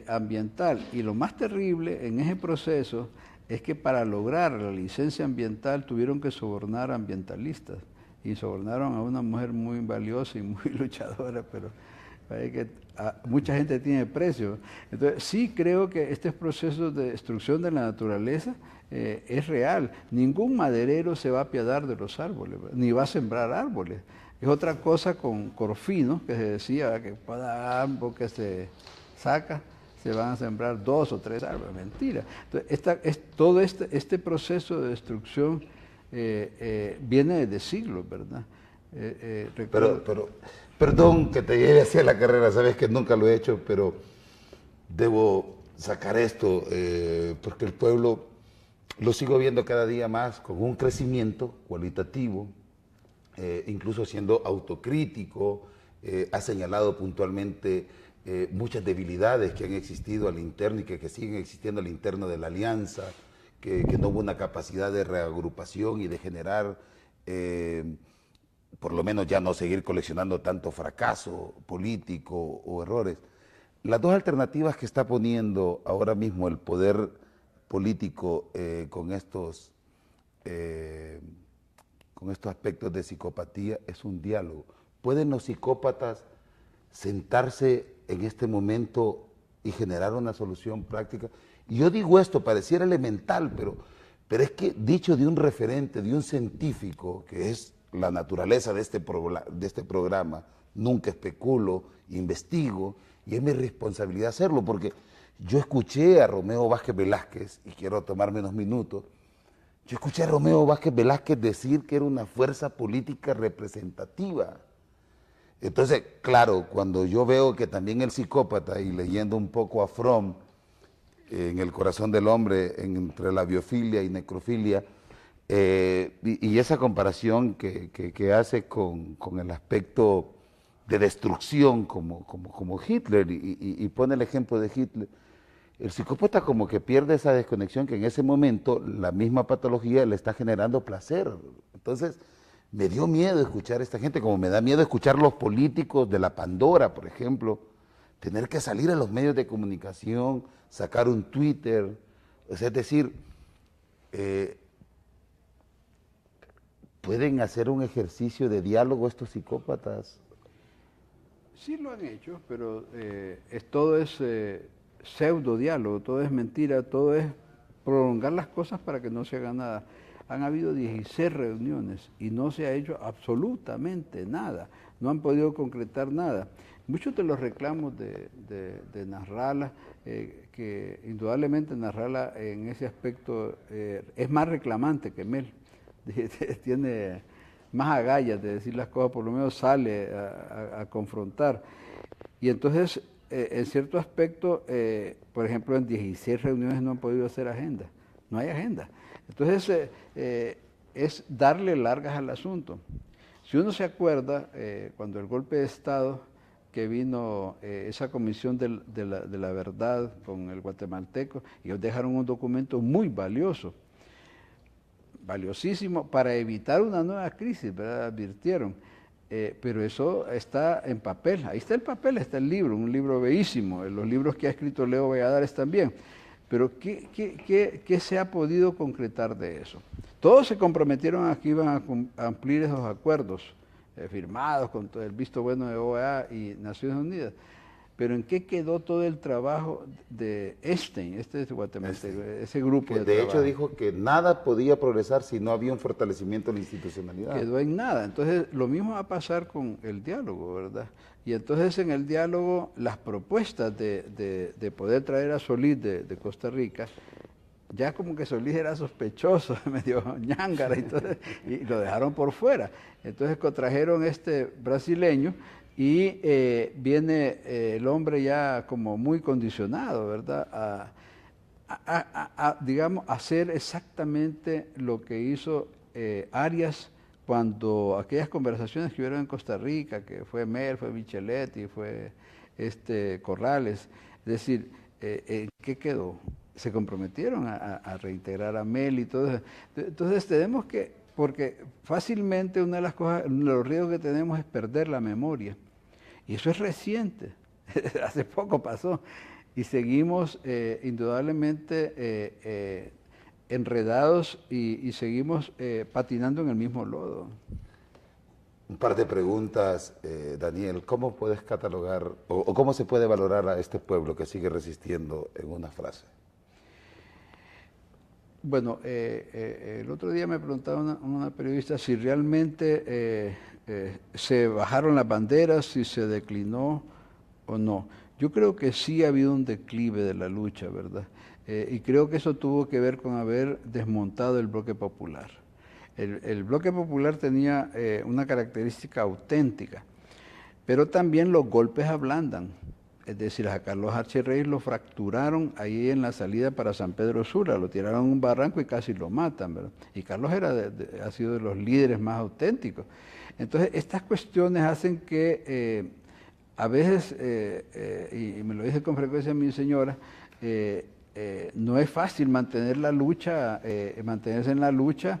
Speaker 4: ambiental. Y lo más terrible en ese proceso es que para lograr la licencia ambiental tuvieron que sobornar a ambientalistas y sobornaron a una mujer muy valiosa y muy luchadora, pero parece que mucha gente tiene precio. Entonces sí creo que este proceso de destrucción de la naturaleza es real. Ningún maderero se va a apiadar de los árboles, ni va a sembrar árboles. Es otra cosa con Corfino, que se decía que cada árbol que se saca se van a sembrar 2 o 3 árboles. Mentira. Entonces, todo este proceso de destrucción viene de siglos, ¿verdad?
Speaker 1: Pero perdón que te lleve hacia la carrera, sabes que nunca lo he hecho, pero debo sacar esto porque el pueblo lo sigo viendo cada día más con un crecimiento cualitativo, incluso siendo autocrítico, ha señalado puntualmente muchas debilidades que han existido al interno y que siguen existiendo al interno de la alianza, que no hubo una capacidad de reagrupación y de generar, por lo menos ya no seguir coleccionando tanto fracaso político o errores. Las dos alternativas que está poniendo ahora mismo el poder político con estos aspectos de psicopatía es un diálogo. ¿Pueden los psicópatas sentarse en este momento y generar una solución práctica? Y yo digo esto, pareciera elemental, pero es que dicho de un referente, de un científico, que es la naturaleza de este programa, nunca especulo, investigo, y es mi responsabilidad hacerlo, porque yo escuché a Romeo Vázquez Velázquez, y quiero tomarme unos minutos, yo escuché a Romeo Vázquez Velázquez decir que era una fuerza política representativa. Entonces, claro, cuando yo veo que también el psicópata, y leyendo un poco a Fromm, en El corazón del hombre, entre la biofilia y necrofilia, y esa comparación que hace con el aspecto de destrucción como Hitler, y pone el ejemplo de Hitler, el psicópata como que pierde esa desconexión que en ese momento la misma patología le está generando placer. Entonces, me dio miedo escuchar a esta gente, como me da miedo escuchar los políticos de la Pandora, por ejemplo, tener que salir a los medios de comunicación, sacar un Twitter, o sea, es decir, ¿pueden hacer un ejercicio de diálogo estos psicópatas?
Speaker 4: Sí lo han hecho, pero todo es pseudo diálogo, todo es mentira, todo es prolongar las cosas para que no se haga nada. Han habido 16 reuniones y no se ha hecho absolutamente nada, no han podido concretar nada. Muchos de los reclamos de Nasrallah, que indudablemente Nasrallah en ese aspecto es más reclamante que Mel, tiene más agallas de decir las cosas, por lo menos sale a confrontar. Y entonces, en cierto aspecto, por ejemplo, en 16 reuniones no han podido hacer agenda, no hay agenda. Entonces, es darle largas al asunto. Si uno se acuerda, cuando el golpe de Estado, que vino esa comisión de la verdad con el guatemalteco, ellos dejaron un documento muy valioso, valiosísimo para evitar una nueva crisis, ¿verdad? Advirtieron. Pero eso está en papel, ahí está el papel, está el libro, un libro bellísimo, los libros que ha escrito Leo Valladares también. Pero ¿qué se ha podido concretar de eso? Todos se comprometieron a que iban a cumplir esos acuerdos firmados con todo el visto bueno de OEA y Naciones Unidas. Pero ¿en qué quedó todo el trabajo de este es guatemalteco, ese grupo de trabajo?
Speaker 1: Hecho dijo que nada podía progresar si no había un fortalecimiento de la institucionalidad.
Speaker 4: Quedó en nada. Entonces, lo mismo va a pasar con el diálogo, ¿verdad? Y entonces en el diálogo, las propuestas de poder traer a Solís de Costa Rica, ya como que Solís era sospechoso, medio ñángara, y lo dejaron por fuera. Entonces contrajeron este brasileño, y viene el hombre ya como muy condicionado, ¿verdad? Digamos, hacer exactamente lo que hizo Arias cuando aquellas conversaciones que hubieron en Costa Rica, que fue Mel, fue Micheletti, fue Corrales, es decir, ¿en qué quedó? Se comprometieron a reintegrar a Mel y todo eso. Entonces tenemos que, porque fácilmente una de las cosas, los riesgos que tenemos es perder la memoria. Y eso es reciente, hace poco pasó, y seguimos indudablemente enredados y seguimos patinando en el mismo lodo.
Speaker 1: Un par de preguntas, Daniel. ¿Cómo puedes catalogar o cómo se puede valorar a este pueblo que sigue resistiendo en una frase?
Speaker 4: Bueno, el otro día me preguntaba una periodista si realmente se bajaron las banderas, si se declinó o no. Yo creo que sí ha habido un declive de la lucha, ¿verdad? Y creo que eso tuvo que ver con haber desmontado el bloque popular. El bloque popular tenía una característica auténtica, pero también los golpes ablandan. es decir, a Carlos H. Reyes lo fracturaron ahí en la salida para San Pedro Sula, lo tiraron en un barranco y casi lo matan, ¿verdad? Y Carlos ha sido de los líderes más auténticos. Entonces, estas cuestiones hacen que a veces, y me lo dice con frecuencia mi señora, no es fácil mantener la lucha, mantenerse en la lucha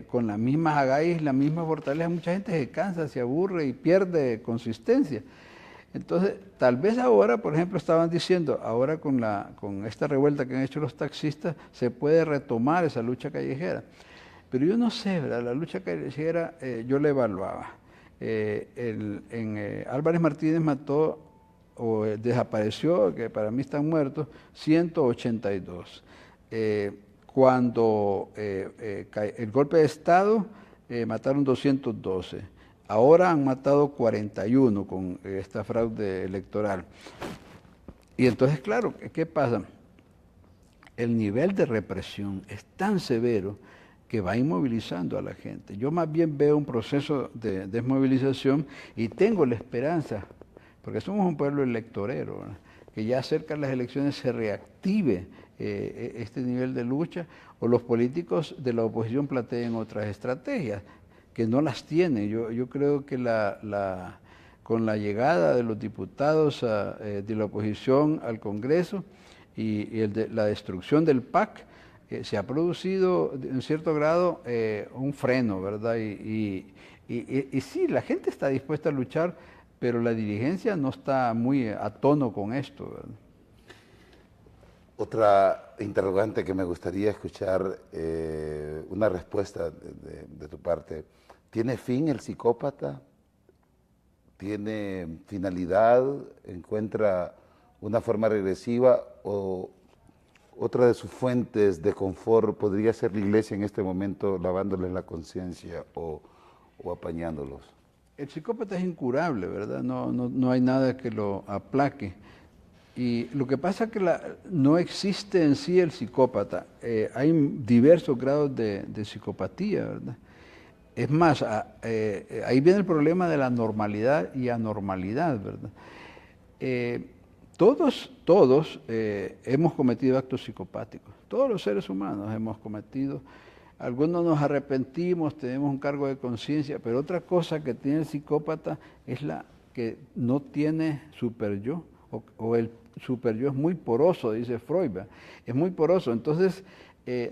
Speaker 4: con las mismas agallas, la misma fortaleza. Mucha gente se cansa, se aburre y pierde consistencia. Entonces, tal vez ahora, por ejemplo, estaban diciendo, ahora con esta revuelta que han hecho los taxistas, se puede retomar esa lucha callejera. Pero yo no sé, ¿verdad? La lucha callejera yo la evaluaba. Álvarez Martínez mató o desapareció, que para mí están muertos, 182. Cuando el golpe de Estado mataron 212. Ahora han matado 41 con esta fraude electoral. Y entonces, claro, ¿qué pasa? El nivel de represión es tan severo que va inmovilizando a la gente. Yo más bien veo un proceso de desmovilización y tengo la esperanza, porque somos un pueblo electorero, ¿verdad?, que ya cerca de las elecciones se reactive este nivel de lucha, o los políticos de la oposición planteen otras estrategias, que no las tienen. Yo creo que con la llegada de los diputados de la oposición al Congreso y la destrucción del PAC, se ha producido en cierto grado un freno, ¿verdad? Y sí, la gente está dispuesta a luchar, pero la dirigencia no está muy a tono con esto, ¿verdad?
Speaker 1: Otra interrogante que me gustaría escuchar, una respuesta de tu parte. ¿Tiene fin el psicópata? ¿Tiene finalidad? ¿Encuentra una forma regresiva? ¿O otra de sus fuentes de confort podría ser la iglesia en este momento, lavándoles la conciencia o apañándolos?
Speaker 4: El psicópata es incurable, ¿verdad? No hay nada que lo aplaque. Y lo que pasa es que no existe en sí el psicópata. Hay diversos grados de psicopatía, ¿verdad? Es más, ahí viene el problema de la normalidad y anormalidad, ¿verdad? Todos hemos cometido actos psicopáticos. Todos los seres humanos hemos cometido. Algunos nos arrepentimos, tenemos un cargo de conciencia, pero otra cosa que tiene el psicópata es la que no tiene superyo, o el superyo es muy poroso, dice Freud, ¿verdad? Es muy poroso, entonces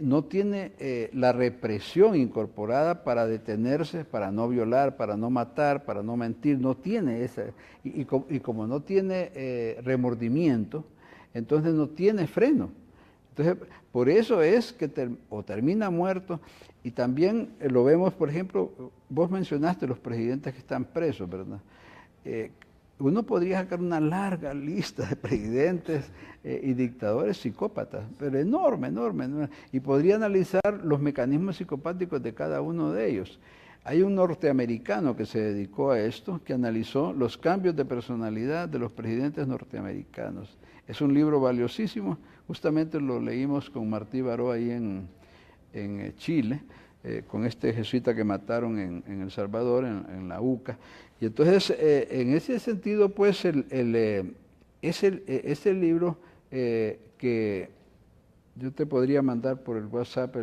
Speaker 4: no tiene la represión incorporada para detenerse, para no violar, para no matar, para no mentir, no tiene esa, y como no tiene remordimiento, entonces no tiene freno. Entonces, por eso es que termina muerto, y también lo vemos, por ejemplo, vos mencionaste los presidentes que están presos, ¿verdad? Uno podría sacar una larga lista de presidentes y dictadores psicópatas, pero enorme, y podría analizar los mecanismos psicopáticos de cada uno de ellos. Hay un norteamericano que se dedicó a esto, que analizó los cambios de personalidad de los presidentes norteamericanos. Es un libro valiosísimo, justamente lo leímos con Martí Baró ahí en Chile, con este jesuita que mataron en El Salvador, en la UCA. Y entonces, en ese sentido, pues, es el libro que yo te podría mandar por el WhatsApp,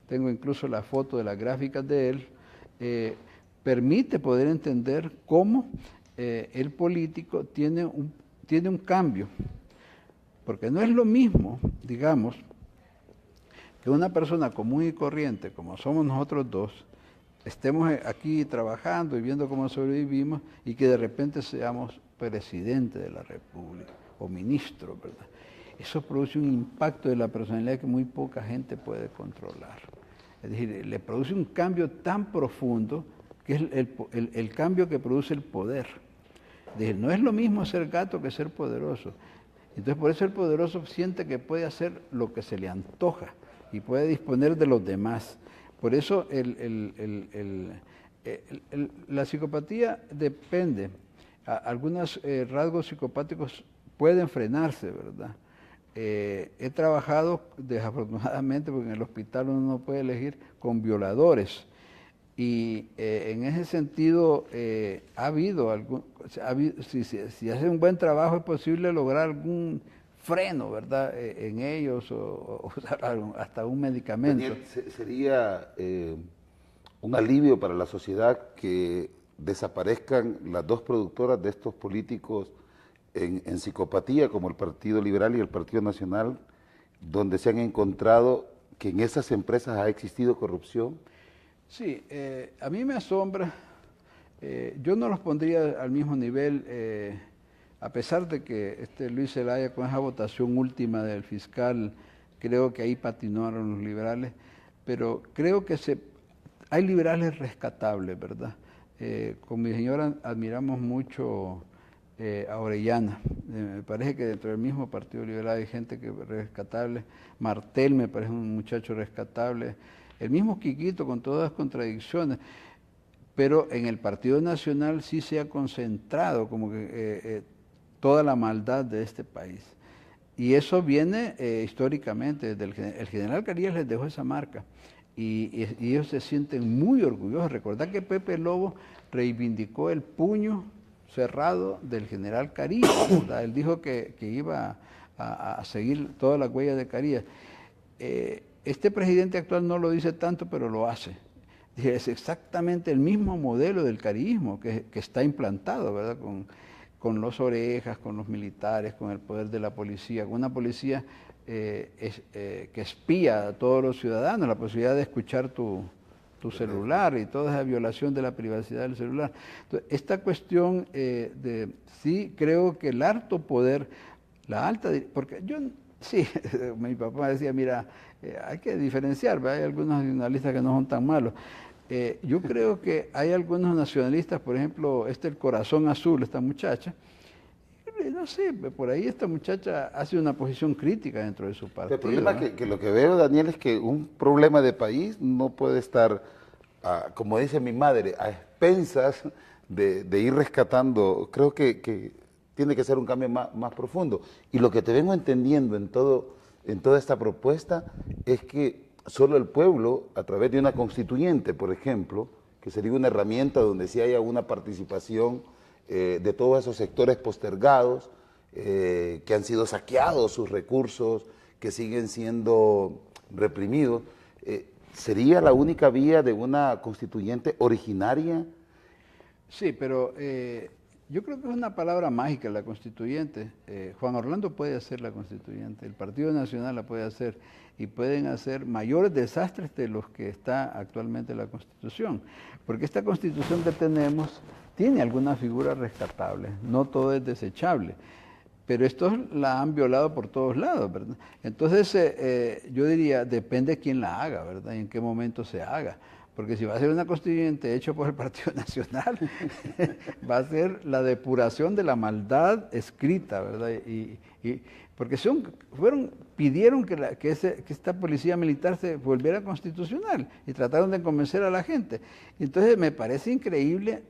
Speaker 4: tengo incluso la foto de las gráficas de él, permite poder entender cómo el político tiene un cambio, porque no es lo mismo, digamos, que una persona común y corriente, como somos nosotros dos, estemos aquí trabajando y viendo cómo sobrevivimos, y que de repente seamos presidente de la República o ministro, ¿verdad? Eso produce un impacto de la personalidad que muy poca gente puede controlar. Es decir, le produce un cambio tan profundo que es el cambio que produce el poder. Es decir, no es lo mismo ser gato que ser poderoso. Entonces, por eso el poderoso siente que puede hacer lo que se le antoja y puede disponer de los demás. Por eso la psicopatía depende. Algunos rasgos psicopáticos pueden frenarse, ¿verdad? He trabajado, desafortunadamente, porque en el hospital uno no puede elegir, con violadores. Y en ese sentido ha habido si hace un buen trabajo es posible lograr algún freno, ¿verdad?, en ellos o usar hasta un medicamento.
Speaker 1: Daniel, sería un alivio para la sociedad que desaparezcan las dos productoras de estos políticos en psicopatía, como el Partido Liberal y el Partido Nacional, donde se han encontrado que en esas empresas ha existido corrupción.
Speaker 4: Sí, a mí me asombra. Yo no los pondría al mismo nivel, a pesar de que Luis Zelaya, con esa votación última del fiscal, creo que ahí patinaron los liberales, pero creo que hay liberales rescatables, ¿verdad? Con mi señora admiramos mucho a Orellana. Me parece que dentro del mismo Partido Liberal hay gente que es rescatable. Martel me parece un muchacho rescatable. El mismo Quiquito, con todas las contradicciones. Pero en el Partido Nacional sí se ha concentrado como que toda la maldad de este país. Y eso viene históricamente, el general Carías les dejó esa marca. Y ellos se sienten muy orgullosos. Recordad que Pepe Lobo reivindicó el puño cerrado del general Carías, ¿verdad? Él dijo que iba a seguir todas las huellas de Carías. Este presidente actual no lo dice tanto, pero lo hace. Es exactamente el mismo modelo del carísmo que está implantado, ¿verdad? Con los orejas, con los militares, con el poder de la policía, con una policía que espía a todos los ciudadanos, la posibilidad de escuchar tu celular y toda esa violación de la privacidad del celular. Entonces, esta cuestión sí creo que el alto poder, la alta, porque yo sí, mi papá decía, mira, hay que diferenciar, ¿verdad? Hay algunos nacionalistas que no son tan malos. Yo creo que hay algunos nacionalistas, por ejemplo, el Corazón Azul, esta muchacha, no sé, por ahí esta muchacha hace una posición crítica dentro de su partido.
Speaker 1: El problema
Speaker 4: ¿no?
Speaker 1: que lo que veo, Daniel, es que un problema de país no puede estar, como dice mi madre, a expensas de ir rescatando. Creo que tiene que ser un cambio más profundo. Y lo que te vengo entendiendo en toda esta propuesta es que solo el pueblo, a través de una constituyente, por ejemplo, que sería una herramienta donde sí haya una participación de todos esos sectores postergados, que han sido saqueados sus recursos, que siguen siendo reprimidos, ¿sería la única vía de una constituyente originaria?
Speaker 4: Sí, pero yo creo que es una palabra mágica la constituyente. Juan Orlando puede hacer la constituyente, el Partido Nacional la puede hacer y pueden hacer mayores desastres de los que está actualmente la Constitución. Porque esta Constitución que tenemos tiene algunas figuras rescatables, no todo es desechable. Pero estos la han violado por todos lados, ¿verdad? Entonces, yo diría, depende quién la haga, ¿verdad? Y en qué momento se haga. Porque si va a ser una constituyente hecha por el Partido Nacional, va a ser la depuración de la maldad escrita, ¿verdad? Porque pidieron que esta policía militar se volviera constitucional y trataron de convencer a la gente. Entonces me parece increíble,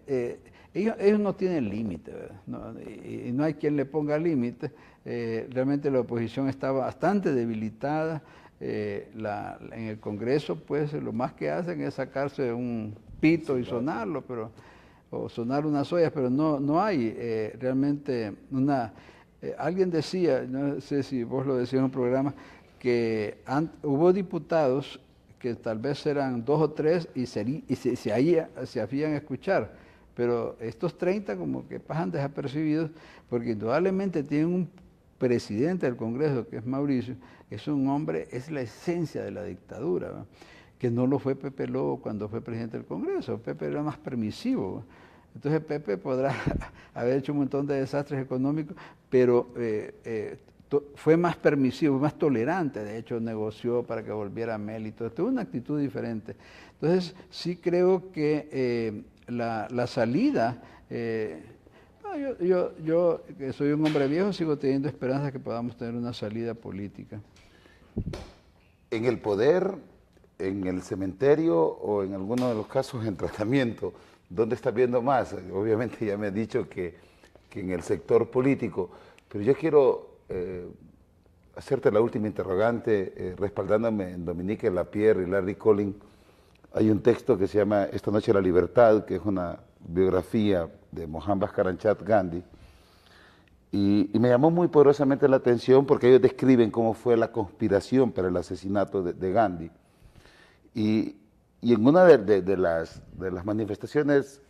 Speaker 4: ellos no tienen límite, ¿verdad? Y no hay quien le ponga límite. Realmente la oposición está bastante debilitada. En el Congreso, pues, lo más que hacen es sacarse un pito y sonarlo, o sonar unas ollas, pero no hay realmente una... alguien decía, no sé si vos lo decías en un programa, que hubo diputados que tal vez eran 2 o 3 y se hacían escuchar, pero estos 30 como que pasan desapercibidos porque indudablemente tienen un presidente del Congreso, que es Mauricio, es un hombre, es la esencia de la dictadura, ¿no? Que no lo fue Pepe Lobo cuando fue presidente del Congreso. Pepe era más permisivo, ¿no? Entonces Pepe podrá haber hecho un montón de desastres económicos, pero fue más permisivo, más tolerante. De hecho, negoció para que volviera Mel y todo. Tuvo una actitud diferente. Entonces, sí creo que la salida... yo, que soy un hombre viejo, sigo teniendo esperanza que podamos tener una salida política.
Speaker 1: En el poder, en el cementerio o en alguno de los casos en tratamiento, ¿dónde estás viendo más? Obviamente ya me has dicho que en el sector político, pero yo quiero hacerte la última interrogante, respaldándome en Dominique Lapierre y Larry Collin. Hay un texto que se llama Esta noche la libertad, que es una biografía de Mohandas Karamchand Gandhi y me llamó muy poderosamente la atención porque ellos describen cómo fue la conspiración para el asesinato de Gandhi. Y en una de las manifestaciones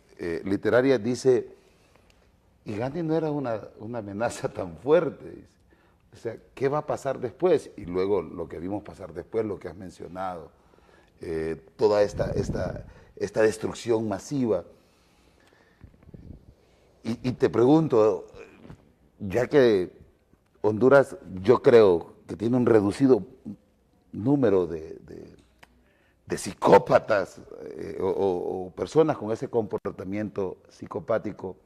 Speaker 1: literarias dice, y Gandhi no era una amenaza tan fuerte, dice. O sea, ¿qué va a pasar después? Y luego lo que vimos pasar después, lo que has mencionado, toda esta destrucción masiva. Y te pregunto, ya que Honduras yo creo que tiene un reducido número de psicópatas o personas con ese comportamiento psicopático,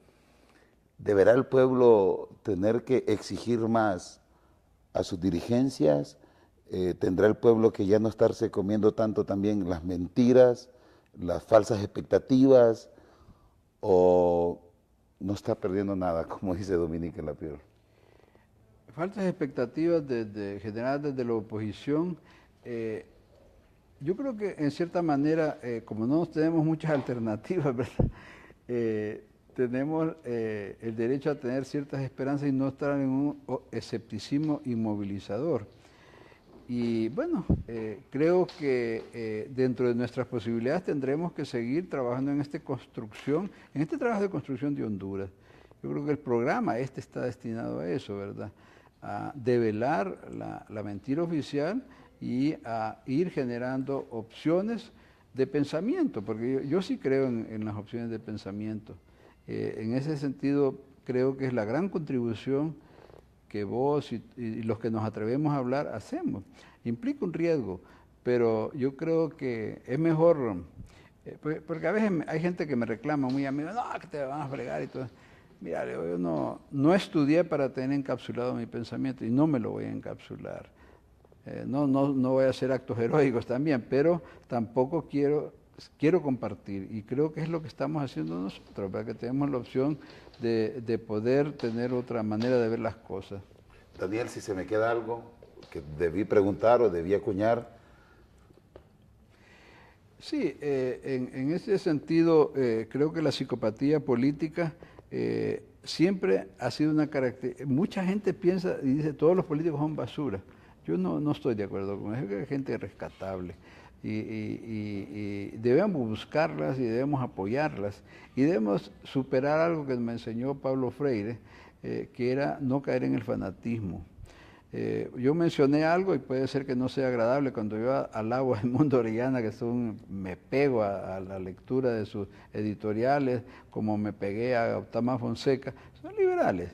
Speaker 1: ¿deberá el pueblo tener que exigir más a sus dirigencias? ¿Tendrá el pueblo que ya no estarse comiendo tanto también las mentiras, las falsas expectativas, o no está perdiendo nada, como dice Dominique Lapierre?
Speaker 4: Falsas expectativas generadas desde la oposición. Yo creo que en cierta manera, como no tenemos muchas alternativas, ¿verdad? Tenemos el derecho a tener ciertas esperanzas y no estar en un escepticismo inmovilizador. Y bueno, creo que dentro de nuestras posibilidades tendremos que seguir trabajando en este trabajo de construcción de Honduras. Yo creo que el programa está destinado a eso, ¿verdad? A develar la mentira oficial y a ir generando opciones de pensamiento, porque yo sí creo en las opciones de pensamiento. En ese sentido, creo que es la gran contribución que vos y los que nos atrevemos a hablar hacemos. Implica un riesgo, pero yo creo que es mejor, porque a veces hay gente que me reclama, muy amigo, no, que te van a fregar y todo. Mira, yo no estudié para tener encapsulado mi pensamiento y no me lo voy a encapsular. No voy a hacer actos heroicos también, pero tampoco quiero compartir, y creo que es lo que estamos haciendo nosotros, para que tenemos la opción de poder tener otra manera de ver las cosas.
Speaker 1: Daniel, si se me queda algo que debí preguntar o debí acuñar.
Speaker 4: Sí, en ese sentido, creo que la psicopatía política siempre ha sido una característica. Mucha gente piensa y dice, todos los políticos son basura. Yo no estoy de acuerdo con eso, hay gente rescatable. Y debemos buscarlas y debemos apoyarlas. Y debemos superar algo que me enseñó Pablo Freire, que era no caer en el fanatismo. Yo mencioné algo y puede ser que no sea agradable. Cuando yo alabo a Edmundo Orellana, que me pego a la lectura de sus editoriales, como me pegué a Tomás Fonseca, son liberales.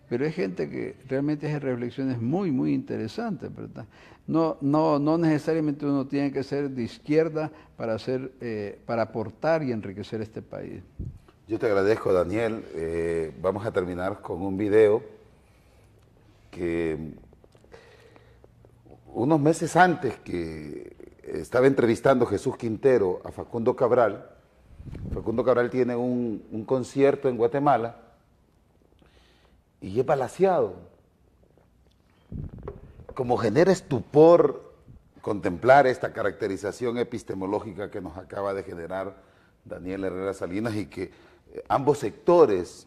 Speaker 4: Pero hay gente que realmente hace reflexiones muy, muy interesantes, ¿verdad? No necesariamente uno tiene que ser de izquierda para aportar y enriquecer este país.
Speaker 1: Yo te agradezco, Daniel. Vamos a terminar con un video que unos meses antes que estaba entrevistando Jesús Quintero a Facundo Cabral. Facundo Cabral tiene un concierto en Guatemala y es balaceado. Como genera estupor contemplar esta caracterización epistemológica que nos acaba de generar Daniel Herrera Salinas, y que ambos sectores,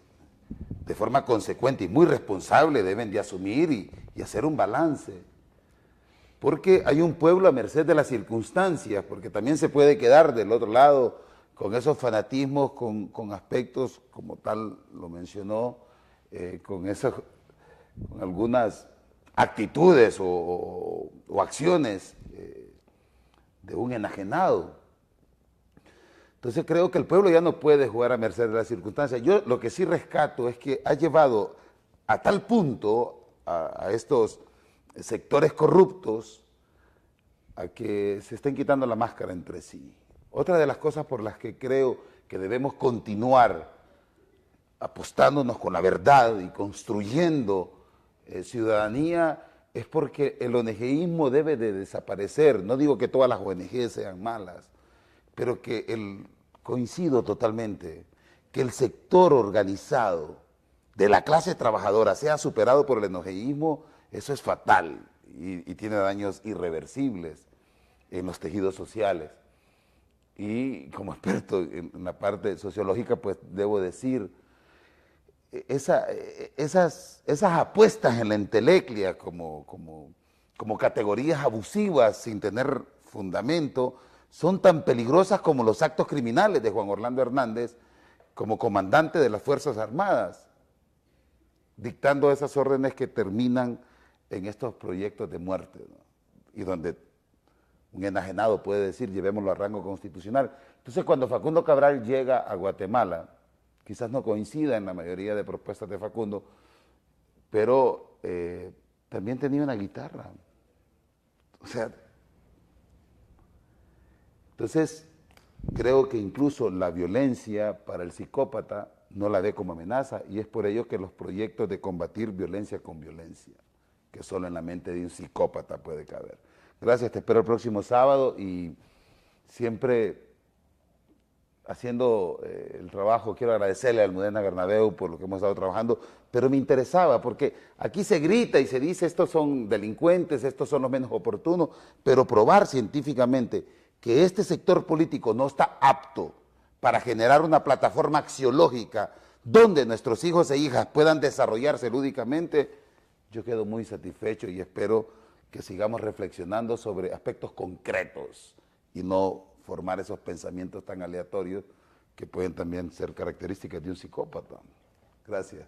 Speaker 1: de forma consecuente y muy responsable, deben de asumir y hacer un balance. Porque hay un pueblo a merced de las circunstancias, porque también se puede quedar del otro lado con esos fanatismos, con aspectos, como tal lo mencionó, con algunas actitudes o acciones de un enajenado. Entonces creo que el pueblo ya no puede jugar a merced de las circunstancias. Yo lo que sí rescato es que ha llevado a tal punto a estos sectores corruptos a que se estén quitando la máscara entre sí. Otra de las cosas por las que creo que debemos continuar apostándonos con la verdad y construyendo ciudadanía es porque el ONGismo debe de desaparecer. No digo que todas las ONG sean malas, pero que coincido totalmente, que el sector organizado de la clase trabajadora sea superado por el ONGismo, eso es fatal y tiene daños irreversibles en los tejidos sociales. y como experto en la parte sociológica, pues debo decir, esas apuestas en la enteleclia como categorías abusivas sin tener fundamento, son tan peligrosas como los actos criminales de Juan Orlando Hernández como comandante de las Fuerzas Armadas, dictando esas órdenes que terminan en estos proyectos de muerte, ¿no? Y donde un enajenado puede decir, llevémoslo a rango constitucional. Entonces, cuando Facundo Cabral llega a Guatemala, quizás no coincida en la mayoría de propuestas de Facundo, pero también tenía una guitarra. O sea, entonces, creo que incluso la violencia para el psicópata no la ve como amenaza, y es por ello que los proyectos de combatir violencia con violencia, que solo en la mente de un psicópata puede caber. Gracias, te espero el próximo sábado, y siempre haciendo el trabajo, quiero agradecerle a Almudena Bernabeu por lo que hemos estado trabajando, pero me interesaba, porque aquí se grita y se dice, estos son delincuentes, estos son los menos oportunos, pero probar científicamente que este sector político no está apto para generar una plataforma axiológica donde nuestros hijos e hijas puedan desarrollarse lúdicamente, yo quedo muy satisfecho y espero que sigamos reflexionando sobre aspectos concretos y no formar esos pensamientos tan aleatorios que pueden también ser características de un psicópata. Gracias.